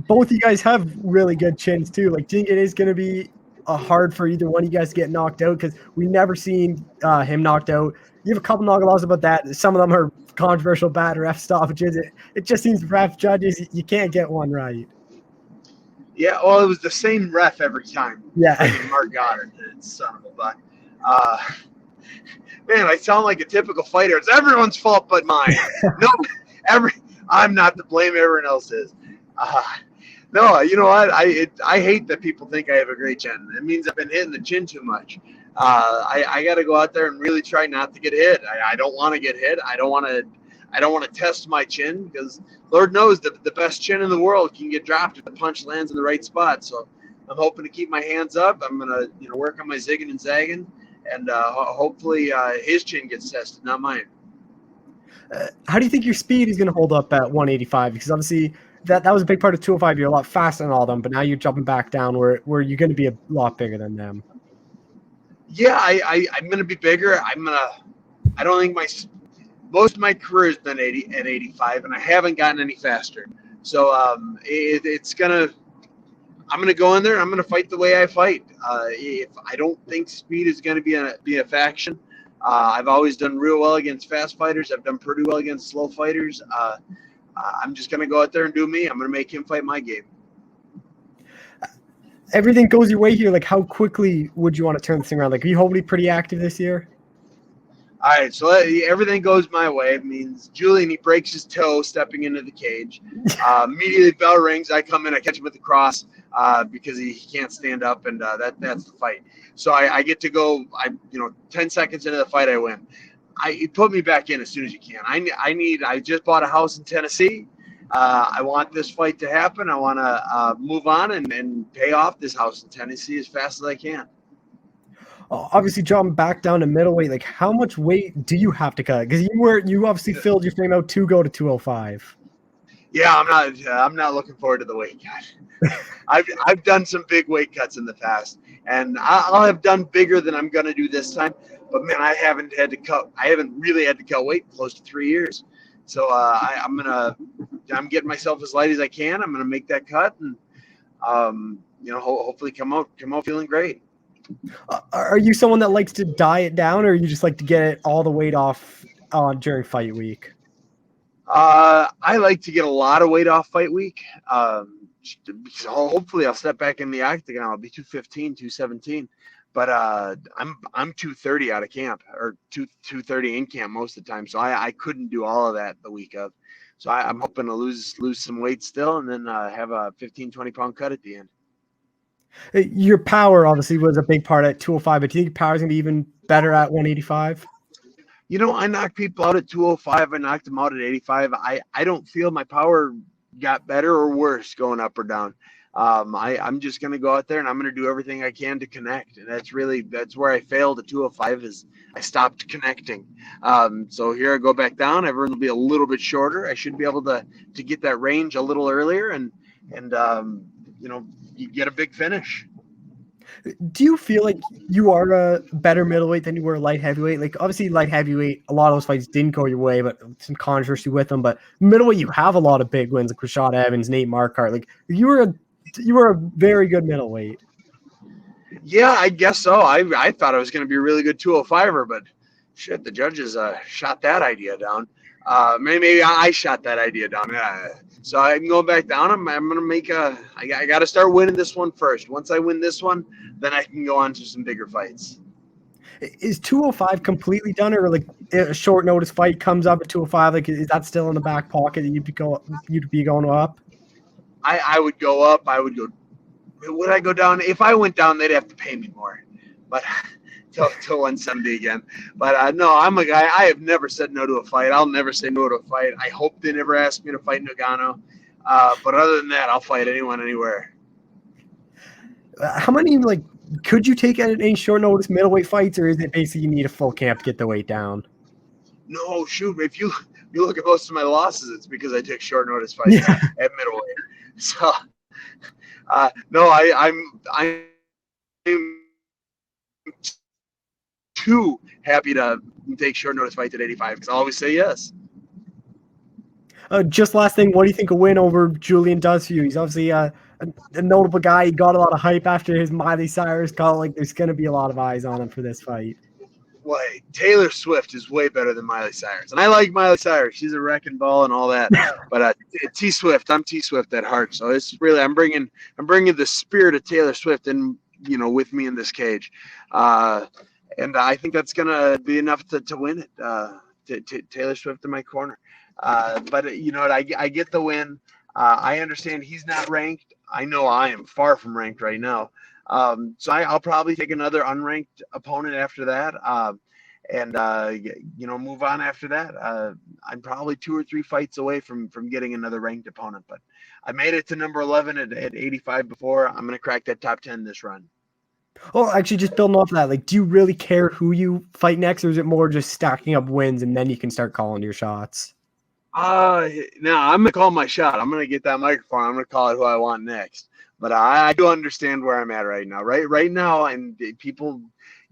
Both of you guys have really good chins too. Like, do you think it is going to be hard for either one of you guys to get knocked out? Because we've never seen him knocked out. You have a couple knockout laws about that. Some of them are controversial, bad ref stoppages. It just seems ref judges, you can't get one right. Yeah, well, it was the same ref every time. Yeah, Mark Goddard, son of a butt. Man, I sound like a typical fighter. It's everyone's fault but mine. No, I'm not to blame. Everyone else is. No, you know what? I hate that people think I have a great chin. It means I've been hitting the chin too much. I got to go out there and really try not to get hit. I don't want to get hit. I don't want to test my chin, because Lord knows the best chin in the world can get dropped if the punch lands in the right spot. So I'm hoping to keep my hands up. I'm gonna work on my zigging and zagging, and hopefully his chin gets tested, not mine. How do you think your speed is going to hold up at 185? Because obviously that was a big part of 205. You're a lot faster than all of them, but now you're jumping back down where you're going to be a lot bigger than them. Yeah, I'm going to be bigger. I don't think most of my career has been 85, and I haven't gotten any faster. So I'm going to go in there and I'm going to fight the way I fight. If I don't think speed is going to be a faction, I've always done real well against fast fighters. I've done pretty well against slow fighters. I'm just going to go out there and do me. I'm going to make him fight my game. Everything goes your way here. Like, how quickly would you want to turn this thing around? Like, are you hopefully pretty active this year? All right, so everything goes my way. It means Julian, he breaks his toe stepping into the cage. Immediately bell rings. I come in, I catch him with the cross because he can't stand up, and that's the fight. So I get to go. 10 seconds into the fight, I win. You put me back in as soon as you can. I just bought a house in Tennessee. I want this fight to happen. I want to move on and pay off this house in Tennessee as fast as I can. Obviously, dropping back down to middleweight, like, how much weight do you have to cut? Because you obviously filled your frame out to go to 205. Yeah, I'm not looking forward to the weight cut. I've done some big weight cuts in the past, and I'll have done bigger than I'm gonna do this time. But man, I haven't really had to cut weight in close to 3 years. So I'm getting myself as light as I can. I'm gonna make that cut, and hopefully come out feeling great. Are you someone that likes to diet down, or you just like to get it all the weight off during fight week? I like to get a lot of weight off fight week. So hopefully I'll step back in the octagon. I'll be 215, 217. But I'm 230 out of camp, or 230 in camp most of the time. So I couldn't do all of that the week of. So I'm hoping to lose some weight still, and then have a 15, 20-pound cut at the end. Your power obviously was a big part at 205, but do you think power is going to be even better at 185? I knocked people out at 205. I knocked them out at 85. I don't feel my power got better or worse going up or down. I'm just going to go out there and I'm going to do everything I can to connect. And that's where I failed at 205, is I stopped connecting. So here I go back down. Everyone will be a little bit shorter. I should be able to get that range a little earlier and you get a big finish. Do you feel like you are a better middleweight than you were light heavyweight? Like, obviously, light heavyweight, a lot of those fights didn't go your way, but some controversy with them. But middleweight, you have a lot of big wins, like Rashad Evans, Nate Marquardt. Like, you were a very good middleweight. Yeah, I guess so. I thought I was going to be a really good 205er, but shit, the judges shot that idea down. Maybe I shot that idea down. So I can go back down. I'm going to make I got to start winning this one first. Once I win this one, then I can go on to some bigger fights. Is 205 completely done, or like a short notice fight comes up at 205? Like, is that still in the back pocket that you'd be going up? I would go up. I would go. Would I go down? If I went down, they'd have to pay me more. But till 170 again. But no, I'm a guy. I have never said no to a fight. I'll never say no to a fight. I hope they never ask me to fight Nagano. But other than that, I'll fight anyone, anywhere. How many, like, could you take any short notice middleweight fights, or is it basically you need a full camp to get the weight down? No, shoot. If you look at most of my losses, it's because I take short notice fights at middleweight. So, no, I'm too happy to take short notice fights at 85 because I always say yes. Just last thing, what do you think a win over Julian does for you? He's obviously a notable guy. He got a lot of hype after his Miley Cyrus call. Like, there's going to be a lot of eyes on him for this fight. Well, Taylor Swift is way better than Miley Cyrus, and I like Miley Cyrus. She's a wrecking ball and all that. But T Swift, I'm T Swift at heart. So it's really I'm bringing the spirit of Taylor Swift in, with me in this cage, and I think that's gonna be enough to win it. Taylor Swift in my corner. But you know what? I get the win. I understand he's not ranked. I know I am far from ranked right now. So I'll probably take another unranked opponent after that, and move on after that. I'm probably 2 or 3 fights away from getting another ranked opponent, but I made it to number 11 at 85 before. I'm going to crack that top 10 this run. Oh, actually, just building off of that, like, do you really care who you fight next, or is it more just stacking up wins and then you can start calling your shots? Now I'm going to call my shot. I'm going to get that microphone. I'm going to call it who I want next. But I do understand where I'm at right now. Right now, and people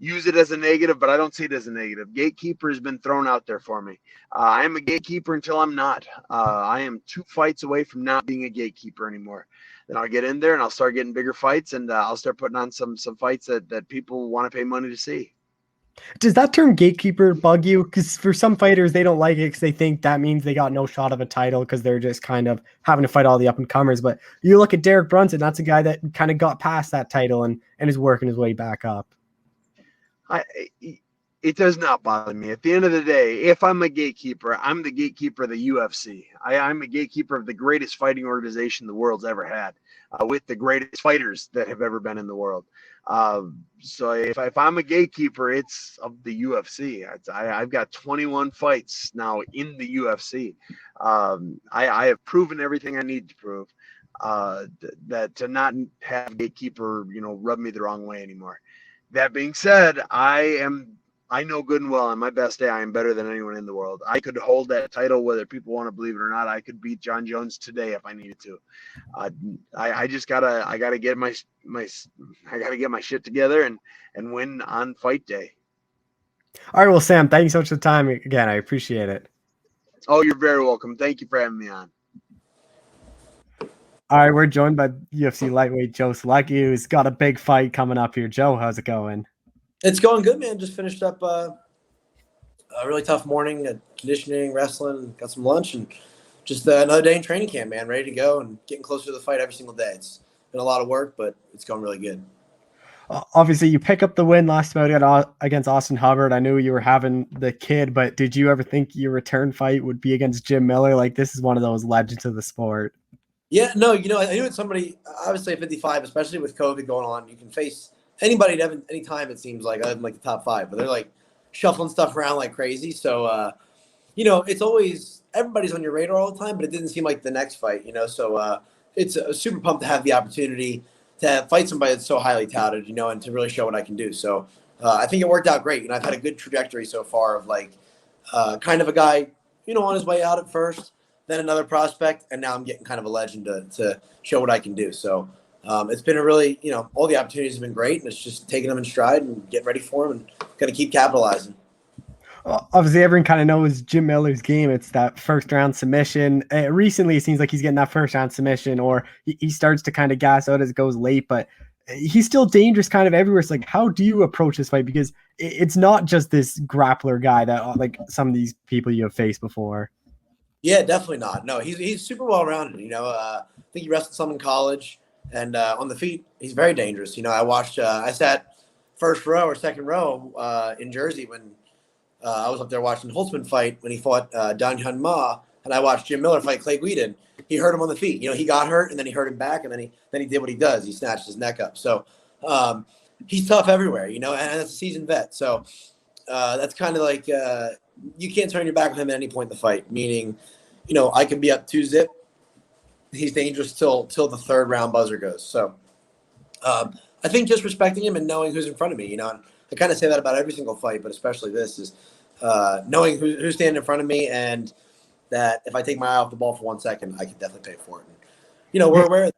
use it as a negative, but I don't see it as a negative. Gatekeeper has been thrown out there for me. I am a gatekeeper until I'm not. I am 2 fights away from not being a gatekeeper anymore. Then I'll get in there and I'll start getting bigger fights, and I'll start putting on some fights that people want to pay money to see. Does that term gatekeeper bug you? Because for some fighters, they don't like it because they think that means they got no shot of a title because they're just kind of having to fight all the up-and-comers. But you look at Derek Brunson, that's a guy that kind of got past that title and is working his way back up. It does not bother me. At the end of the day, if I'm a gatekeeper, I'm the gatekeeper of the UFC. I'm a gatekeeper of the greatest fighting organization the world's ever had, with the greatest fighters that have ever been in the world. So if I'm a gatekeeper, it's of the UFC. I've got 21 fights now in the UFC. I have proven everything I need to prove. That to not have gatekeeper, rub me the wrong way anymore. That being said, I know good and well on my best day, I am better than anyone in the world. I could hold that title, whether people want to believe it or not. I could beat John Jones today if I needed to. I just gotta get my shit together and win on fight day. All right, well, Sam, thank you so much for the time again. I appreciate it. Oh, you're very welcome. Thank you for having me on. All right, we're joined by UFC lightweight Joe Solecki, who's got a big fight coming up here. Joe, how's it going? It's going good, man. Just finished up a really tough morning, conditioning, wrestling, got some lunch, and just another day in training camp, man. Ready to go and getting closer to the fight every single day. It's been a lot of work, but it's going really good. Obviously, you pick up the win last night against Austin Hubbard. I knew you were having the kid, but did you ever think your return fight would be against Jim Miller? Like, this is one of those legends of the sport. Yeah, no, I knew it's somebody, obviously at 55, especially with COVID going on, you can face anybody at any time, it seems like, other than like the top 5, but they're like shuffling stuff around like crazy. So, it's always, everybody's on your radar all the time, but it didn't seem like the next fight, so it's super pumped to have the opportunity to fight somebody that's so highly touted, and to really show what I can do. So I think it worked out great. I've had a good trajectory so far of like kind of a guy, on his way out at first, then another prospect, and now I'm getting kind of a legend to show what I can do. So it's been a really, all the opportunities have been great, and it's just taking them in stride and getting ready for them and going to keep capitalizing. Obviously, everyone kind of knows Jim Miller's game. It's that first round submission. Recently, it seems like he's getting that first round submission, or he starts to kind of gas out as it goes late, but he's still dangerous kind of everywhere. It's like, how do you approach this fight? Because it's not just this grappler guy that like some of these people you have faced before. Yeah, definitely not. No, he's super well rounded. I think he wrestled some in college, and on the feet, he's very dangerous. I sat first row or second row in Jersey when I was up there watching Holtzman fight when he fought Dan Hyun Ma, and I watched Jim Miller fight Clay Guida. He hurt him on the feet. He got hurt, and then he hurt him back, and then he did what he does. He snatched his neck up. So he's tough everywhere, and that's a seasoned vet. So that's kind of like you can't turn your back on him at any point in the fight. Meaning, I can be up 2-0. He's dangerous till the third round buzzer goes. So I think just respecting him and knowing who's in front of me. And I kind of say that about every single fight, but especially this is knowing who's standing in front of me, and that if I take my eye off the ball for 1 second, I can definitely pay for it. And, we're aware of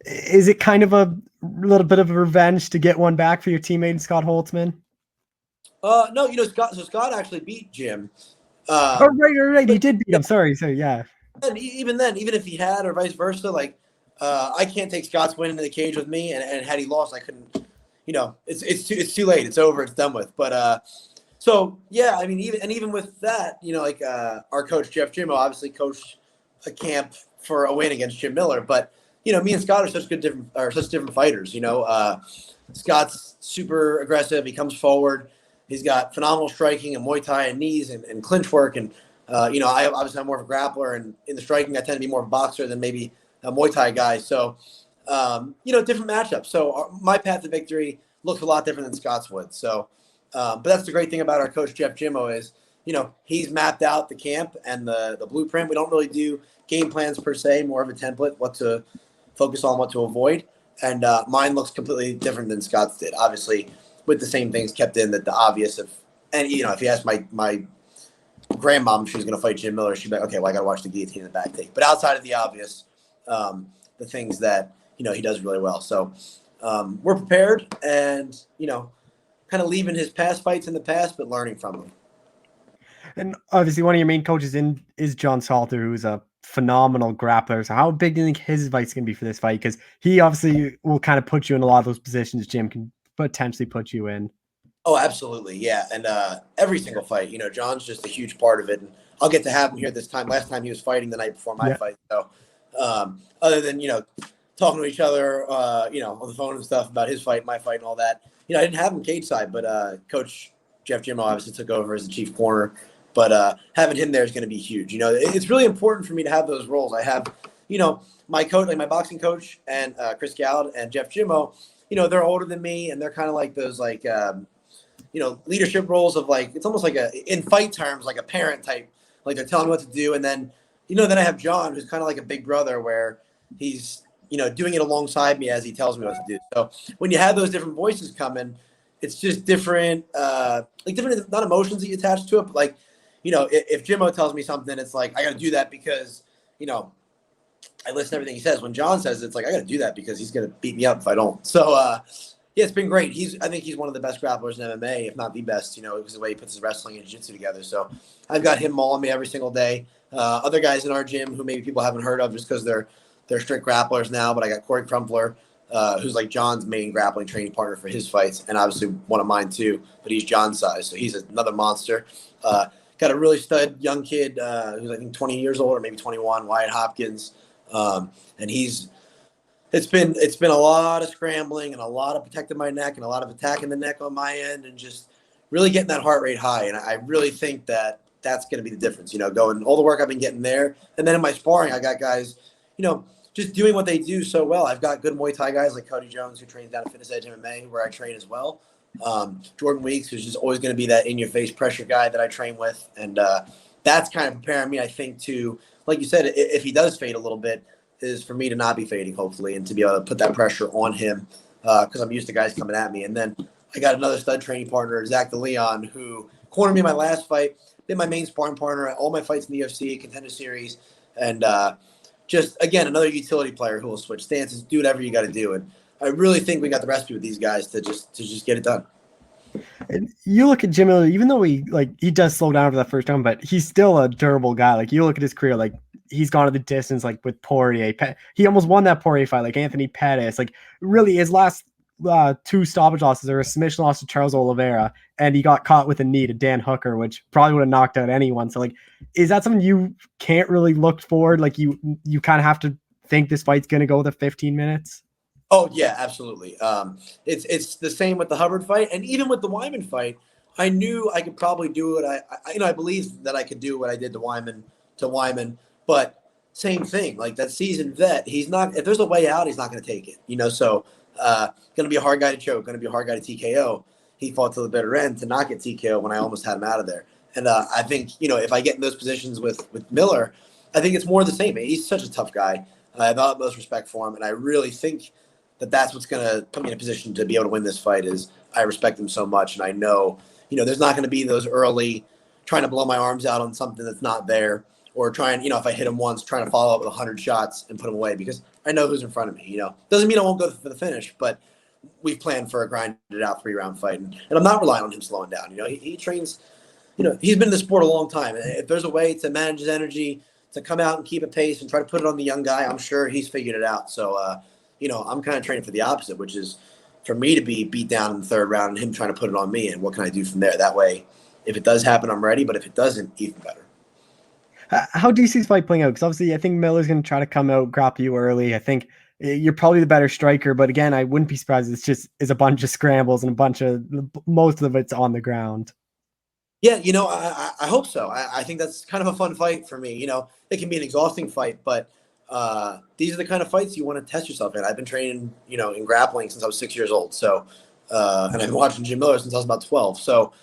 that. Is it kind of a little bit of a revenge to get one back for your teammate Scott Holtzman? No, Scott actually beat Jim. Right. He did beat him. Sorry. So yeah. And even then, even if he had or vice versa, like I can't take Scott's win into the cage with me, and had he lost, I couldn't. It's too late. It's over. It's done with. But so yeah, I mean, even with that, our coach Jeff Jimmo obviously coached a camp for a win against Jim Miller, but me and Scott are such different fighters. Scott's super aggressive. He comes forward. He's got phenomenal striking and Muay Thai and knees and clinch work. And, I obviously I'm more of a grappler, and in the striking, I tend to be more of a boxer than maybe a Muay Thai guy. So, different matchups. So my path to victory looks a lot different than Scott's would. So, but that's the great thing about our coach, Jeff Jimmo, is, he's mapped out the camp and the blueprint. We don't really do game plans per se, more of a template, what to focus on, what to avoid. And mine looks completely different than Scott's did. Obviously, with the same things kept in, that the obvious if you ask my grandmom if she was going to fight Jim Miller, she'd be like, okay, well, I got to watch the guillotine in the back take. But outside of the obvious, the things that, he does really well. So we're prepared and, kind of leaving his past fights in the past, but learning from them. And obviously one of your main coaches is John Salter, who's a phenomenal grappler. So how big do you think his advice can be for this fight? Because he obviously will kind of put you in a lot of those positions Jim can potentially put you in. Oh, absolutely. Yeah. And every single fight, John's just a huge part of it. And I'll get to have him here this time. Last time he was fighting the night before my fight. So other than, talking to each other, on the phone and stuff about his fight, my fight and all that, I didn't have him cage side, but Coach Jeff Jimmo obviously took over as the chief corner. But having him there is going to be huge. It's really important for me to have those roles. I have, my coach, like my boxing coach, and Chris Gallad and Jeff Jimmo. They're older than me, and they're kind of like those leadership roles of like, it's almost like in fight terms, like a parent type. Like they're telling me what to do, and then then I have John, who's kind of like a big brother, where he's doing it alongside me as he tells me what to do. So when you have those different voices coming, it's just different, different not emotions that you attach to it, but like. If Jimmo tells me something, it's like, I got to do that because, I listen to everything he says. When John says it's like, I got to do that because he's going to beat me up if I don't. So, it's been great. I think he's one of the best grapplers in MMA, if not the best, because of the way he puts his wrestling and jiu-jitsu together. So I've got him mauling me every single day. Other guys in our gym who maybe people haven't heard of just because they're strict grapplers now, but I got Cory Crumpler, who's like John's main grappling training partner for his fights, and obviously one of mine too, but he's John's size. So he's another monster. Got a really stud young kid who's I think 20 years old or maybe 21, Wyatt Hopkins, and it's been a lot of scrambling and a lot of protecting my neck and a lot of attacking the neck on my end and just really getting that heart rate high. And I really think that that's going to be the difference. Going all the work I've been getting there, and then in my sparring, I got guys, just doing what they do so well. I've got good Muay Thai guys like Cody Jones, who trains down at Fitness Edge MMA, where I train as well. Jordan Weeks, who's just always going to be that in-your-face pressure guy that I train with. And that's kind of preparing me, I think, to, like you said, if he does fade a little bit, is for me to not be fading, hopefully, and to be able to put that pressure on him because I'm used to guys coming at me. And then I got another stud training partner, Zach DeLeon, who cornered me in my last fight, been my main sparring partner at all my fights in the UFC, Contender Series, and just, again, another utility player who will switch stances, do whatever you got to do. And I really think we got the recipe with these guys to just get it done. And you look at Jim Miller, even though he does slow down for that first round, but he's still a durable guy. Like you look at his career, like he's gone to the distance, like with Poirier. He almost won that Poirier fight, like Anthony Pettis. Like really, his last two stoppage losses are a submission loss to Charles Oliveira, and he got caught with a knee to Dan Hooker, which probably would have knocked out anyone. So like, is that something you can't really look forward? Like you kind of have to think this fight's going to go the 15 minutes. Oh yeah, absolutely. It's the same with the Hubbard fight, and even with the Wyman fight, I knew I could probably do what I believe that I could do what I did to Wyman, but same thing. Like that seasoned vet, he's not. If there's a way out, he's not going to take it. So going to be a hard guy to choke, going to be a hard guy to TKO. He fought to the bitter end to not get TKO when I almost had him out of there. And I think if I get in those positions with Miller, I think it's more the same. He's such a tough guy. I have the utmost respect for him, and I really think that's what's going to put me in a position to be able to win this fight. Is I respect him so much, and I know there's not going to be those early trying to blow my arms out on something that's not there, or trying if I hit him once, trying to follow up with 100 shots and put him away, because I know who's in front of me. Doesn't mean I won't go for the finish, but we've planned for a grinded out 3-round fight, and I'm not relying on him slowing down. He trains. He's been in the sport a long time. If there's a way to manage his energy, to come out and keep a pace and try to put it on the young guy, I'm sure he's figured it out. So, I'm kind of training for the opposite, which is for me to be beat down in the third round and him trying to put it on me. And what can I do from there? That way, if it does happen, I'm ready. But if it doesn't, even better. How do you see this fight playing out? Because obviously, I think Miller's going to try to come out, grapple you early. I think you're probably the better striker. But again, I wouldn't be surprised. It's a bunch of scrambles and most of it's on the ground. Yeah, I hope so. I think that's kind of a fun fight for me. It can be an exhausting fight, but these are the kind of fights you want to test yourself in. I've been training, in grappling since I was 6 years old. So, and I've been watching Jim Miller since I was about 12. So,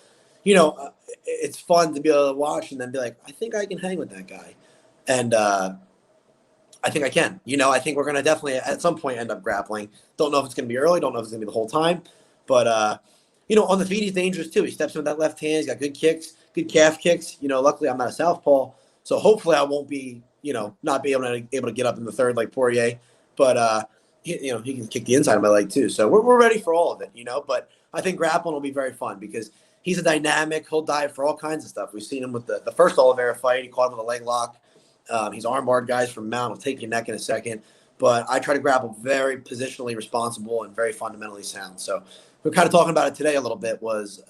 it's fun to be able to watch and then be like, I think I can hang with that guy. And I think I can. I think we're going to definitely at some point end up grappling. Don't know if it's going to be early. Don't know if it's going to be the whole time. But, on the feet, he's dangerous too. He steps in with that left hand. He's got good kicks, good calf kicks. Luckily I'm not a southpaw. So hopefully I won't be, not be able to get up in the third like Poirier. But, he can kick the inside of my leg too. So we're ready for all of it, But I think grappling will be very fun because he's a dynamic. He'll dive for all kinds of stuff. We've seen him with the first Oliveira fight. He caught him with a leg lock. He's armbarred guys from mount. He'll take your neck in a second. But I try to grapple very positionally responsible and very fundamentally sound. So we're kind of talking about it today a little bit was,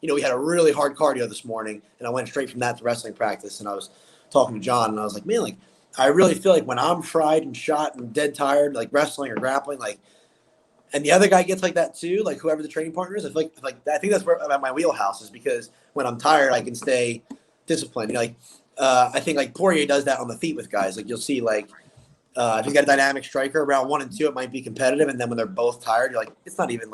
we had a really hard cardio this morning, and I went straight from that to wrestling practice. And I was talking to John, and I was like, man, I really feel like when I'm fried and shot and dead tired, like wrestling or grappling, and the other guy gets like that too, like whoever the training partner is, I think that's where my wheelhouse is, because when I'm tired, I can stay disciplined. I think Poirier does that on the feet with guys. You'll see if he's got a dynamic striker, round 1 and 2, it might be competitive. And then when they're both tired, you're like, it's not even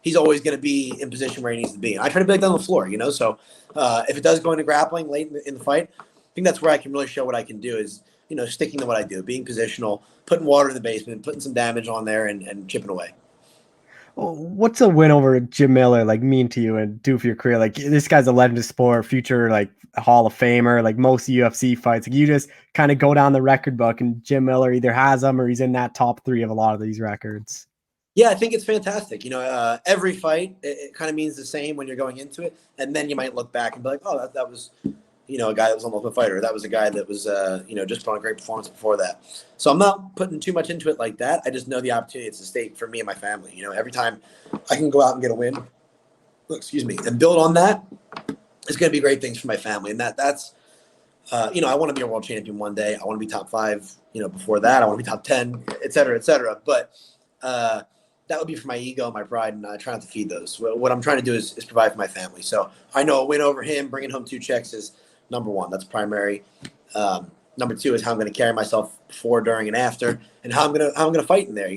he's always going to be in position where he needs to be. And I try to be like that on the floor, So if it does go into grappling late in the fight, I think that's where I can really show what I can do is, sticking to what I do, being positional, putting water in the basement, putting some damage on there and chipping away. Well, what's a win over Jim Miller mean to you and do for your career? This guy's a legend of sport, future Hall of Famer, most UFC fights. You just kind of go down the record book, and Jim Miller either has them or he's in that top 3 of a lot of these records. Yeah, I think it's fantastic. Every fight, it kind of means the same when you're going into it. And then you might look back and be like, oh, that was, a guy that was almost a fighter. That was a guy that was, just put on a great performance before that. So I'm not putting too much into it like that. I just know the opportunity it's a stake for me and my family. Every time I can go out and get a win, and build on that, it's going to be great things for my family. And that's, I want to be a world champion one day. I want to be top 5, before that. I want to be top 10, et cetera, et cetera. But, that would be for my ego, my pride, and I try not to feed those. What I'm trying to do is provide for my family. So I know a win over him, bringing home 2 checks is number 1. That's primary. Number 2 is how I'm going to carry myself before, during, and after, and how I'm going to fight in there.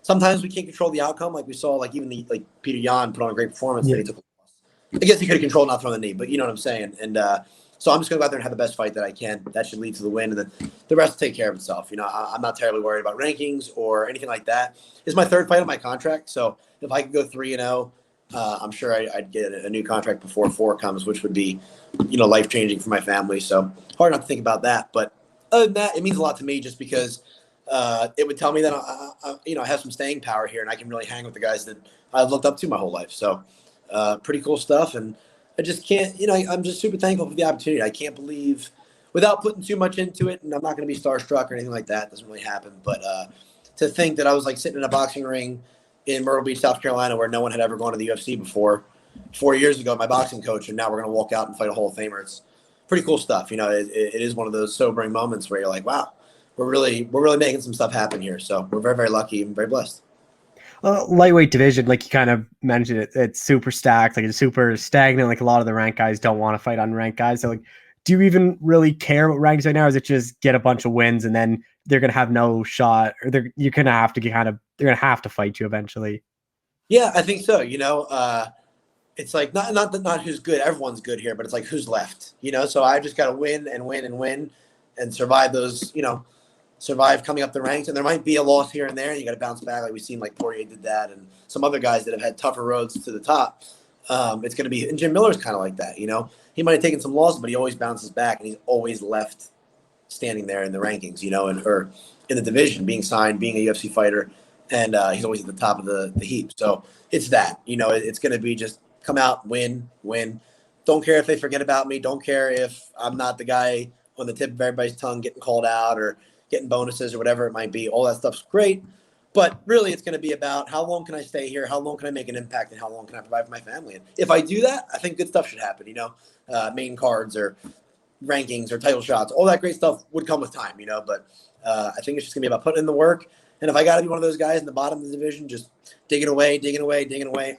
Sometimes we can't control the outcome, like we saw, even Peter Yan put on a great performance that he took a loss. I guess he could have controlled not throwing the knee, but you know what I'm saying. And so I'm just going to go out there and have the best fight that I can. That should lead to the win, and then the rest will take care of itself. I'm not terribly worried about rankings or anything like that. It's my 3rd fight on my contract, so if I could go 3-0, I'm sure I'd get a new contract before 4 comes, which would be, life-changing for my family. So hard not to think about that, but Other than that, it means a lot to me just because it would tell me that I have some staying power here, and I can really hang with the guys that I've looked up to my whole life. So, pretty cool stuff. And I just can't, I'm just super thankful for the opportunity. I can't believe, without putting too much into it, and I'm not going to be starstruck or anything like that. It doesn't really happen. But to think that I was like sitting in a boxing ring in Myrtle Beach, South Carolina, where no one had ever gone to the UFC before, 4 years ago, my boxing coach, and now we're going to walk out and fight a Hall of Famer. It's pretty cool stuff. It is one of those sobering moments where you're like, wow, we're really making some stuff happen here. So we're very, very lucky and very blessed. Lightweight division, like you kind of mentioned, it's super stacked, like it's super stagnant. Like a lot of the ranked guys don't want to fight unranked guys. So like, do you even really care about rankings right now? Or is it just get a bunch of wins and then they're gonna have no shot, or they're gonna have to fight you eventually? Yeah, I think so. It's like not who's good. Everyone's good here, but it's like who's left. So I just got to win and win and win and survive those. Survive coming up the ranks, and there might be a loss here and there. And you got to bounce back, like we've seen, like Poirier did that, and some other guys that have had tougher roads to the top. It's going to be, and Jim Miller's kind of like that. He might have taken some losses, but he always bounces back, and he's always left standing there in the rankings, or in the division, being signed, being a UFC fighter, and he's always at the top of the heap. So it's that. It's going to be just come out, win. Don't care if they forget about me. Don't care if I'm not the guy on the tip of everybody's tongue getting called out or getting bonuses or whatever it might be. All that stuff's great. But really, it's going to be about how long can I stay here? How long can I make an impact? And how long can I provide for my family? And if I do that, I think good stuff should happen, main cards or rankings or title shots. All that great stuff would come with time, But I think it's just going to be about putting in the work. And if I got to be one of those guys in the bottom of the division, just digging away,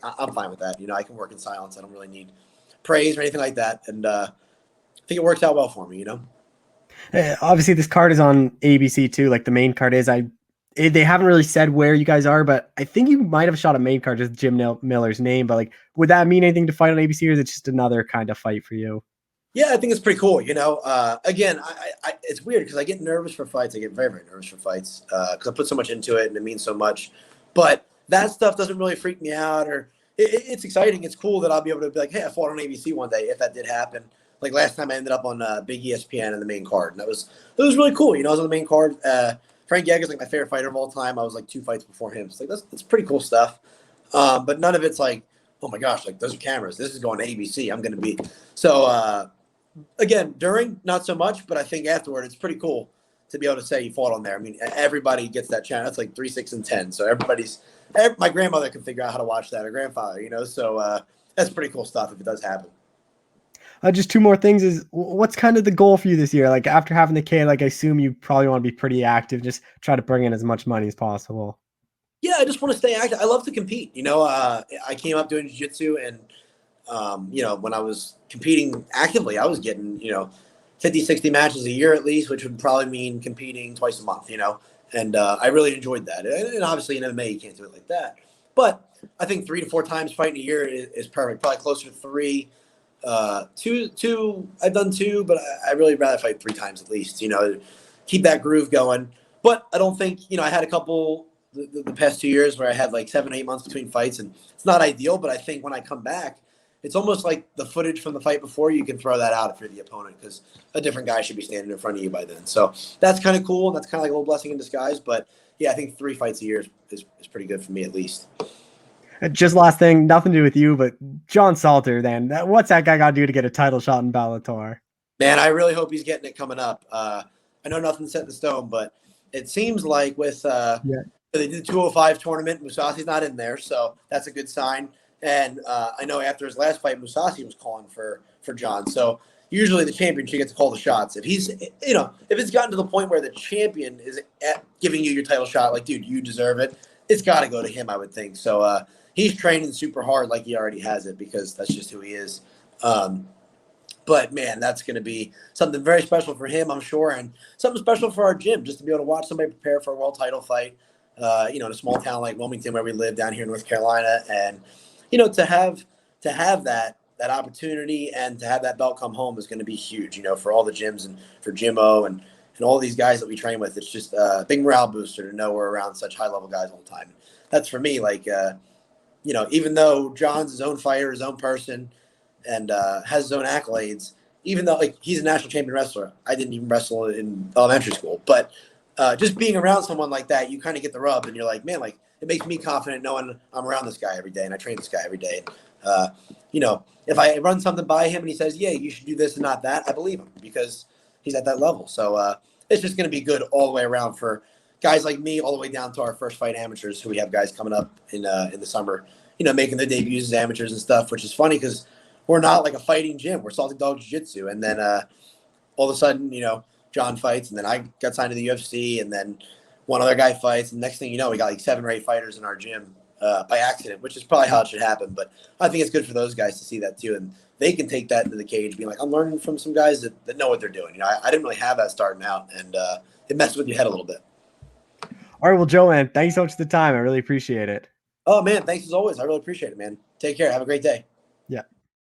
I'm fine with that. I can work in silence. I don't really need praise or anything like that. And I think it works out well for me, Obviously, this card is on ABC too. Like the main card is. They haven't really said where you guys are, but I think you might have shot a main card, just Jim Miller's name. But like, would that mean anything to fight on ABC, or is it just another kind of fight for you? Yeah, I think it's pretty cool. Again, I it's weird because I get nervous for fights. I get very, very nervous for fights because I put so much into it and it means so much. But that stuff doesn't really freak me out, or it's exciting. It's cool that I'll be able to be like, hey, I fought on ABC one day if that did happen. Like last time I ended up on Big ESPN in the main card, and that was really cool. I was on the main card. Frank Yeager's like my favorite fighter of all time. I was like 2 fights before him. So like that's pretty cool stuff. But none of it's like, oh my gosh, like those are cameras. This is going to ABC. I'm going to be so. Again, during not so much, but I think afterward it's pretty cool to be able to say you fought on there. I mean, everybody gets that channel. That's like 3, 6, and 10. So my grandmother can figure out how to watch that, or grandfather. So that's pretty cool stuff if it does happen. Just 2 more things is what's kind of the goal for you this year? Like after having the kid, like I assume you probably want to be pretty active, just try to bring in as much money as possible. Yeah, I just want to stay active. I love to compete. I came up doing jiu-jitsu and, when I was competing actively, I was getting, 50, 60 matches a year at least, which would probably mean competing twice a month, and I really enjoyed that. And obviously in MMA, you can't do it like that. But I think 3 to 4 times fighting a year is perfect. Probably closer to 3. Two, I've done 2, but I really rather fight 3 times at least, keep that groove going. But I don't think, I had a couple the past 2 years where I had like 7, 8 months between fights, and it's not ideal, but I think when I come back, it's almost like the footage from the fight before, you can throw that out if you're the opponent because a different guy should be standing in front of you by then. So that's kind of cool. And that's kind of like a little blessing in disguise. But yeah, I think 3 fights a year is pretty good for me at least. Just last thing, nothing to do with you, but John Salter, then what's that guy got to do to get a title shot in Bellator? Man, I really hope he's getting it coming up. I know nothing's set in stone, but it seems like with they did the 205 tournament, Mousasi's not in there, so that's a good sign. And I know after his last fight, Mousasi was calling for John. So usually the champion should get to call the shots. If he's, if it's gotten to the point where the champion is giving you your title shot, like, dude, you deserve it, it's got to go to him, I would think. So he's training super hard like he already has it because that's just who he is. But, man, that's going to be something very special for him, I'm sure, and something special for our gym just to be able to watch somebody prepare for a world title fight, in a small town like Wilmington where we live down here in North Carolina. And, to have that opportunity and to have that belt come home is going to be huge, for all the gyms and for Jimmo and all these guys that we train with. It's just a big morale booster to know we're around such high-level guys all the time. That's for me, like, even though John's his own fighter, his own person, and has his own accolades, even though like he's a national champion wrestler, I didn't even wrestle in elementary school. But just being around someone like that, you kind of get the rub, and you're like, man, like it makes me confident knowing I'm around this guy every day, and I train this guy every day. If I run something by him and he says, yeah, you should do this and not that, I believe him because he's at that level. So it's just going to be good all the way around for guys like me, all the way down to our first fight amateurs, who we have guys coming up in the summer, making their debuts as amateurs and stuff, which is funny because we're not like a fighting gym. We're Salty Dog Jiu-Jitsu. And then all of a sudden, John fights, and then I got signed to the UFC, and then one other guy fights. And next thing you know, we got like 7 or 8 fighters in our gym by accident, which is probably how it should happen. But I think it's good for those guys to see that too. And they can take that into the cage, being like, I'm learning from some guys that know what they're doing. I didn't really have that starting out, and it messed with your head a little bit. All right, well, Joe, man, thanks so much for the time. I really appreciate it. Oh, man, thanks as always. I really appreciate it, man. Take care. Have a great day.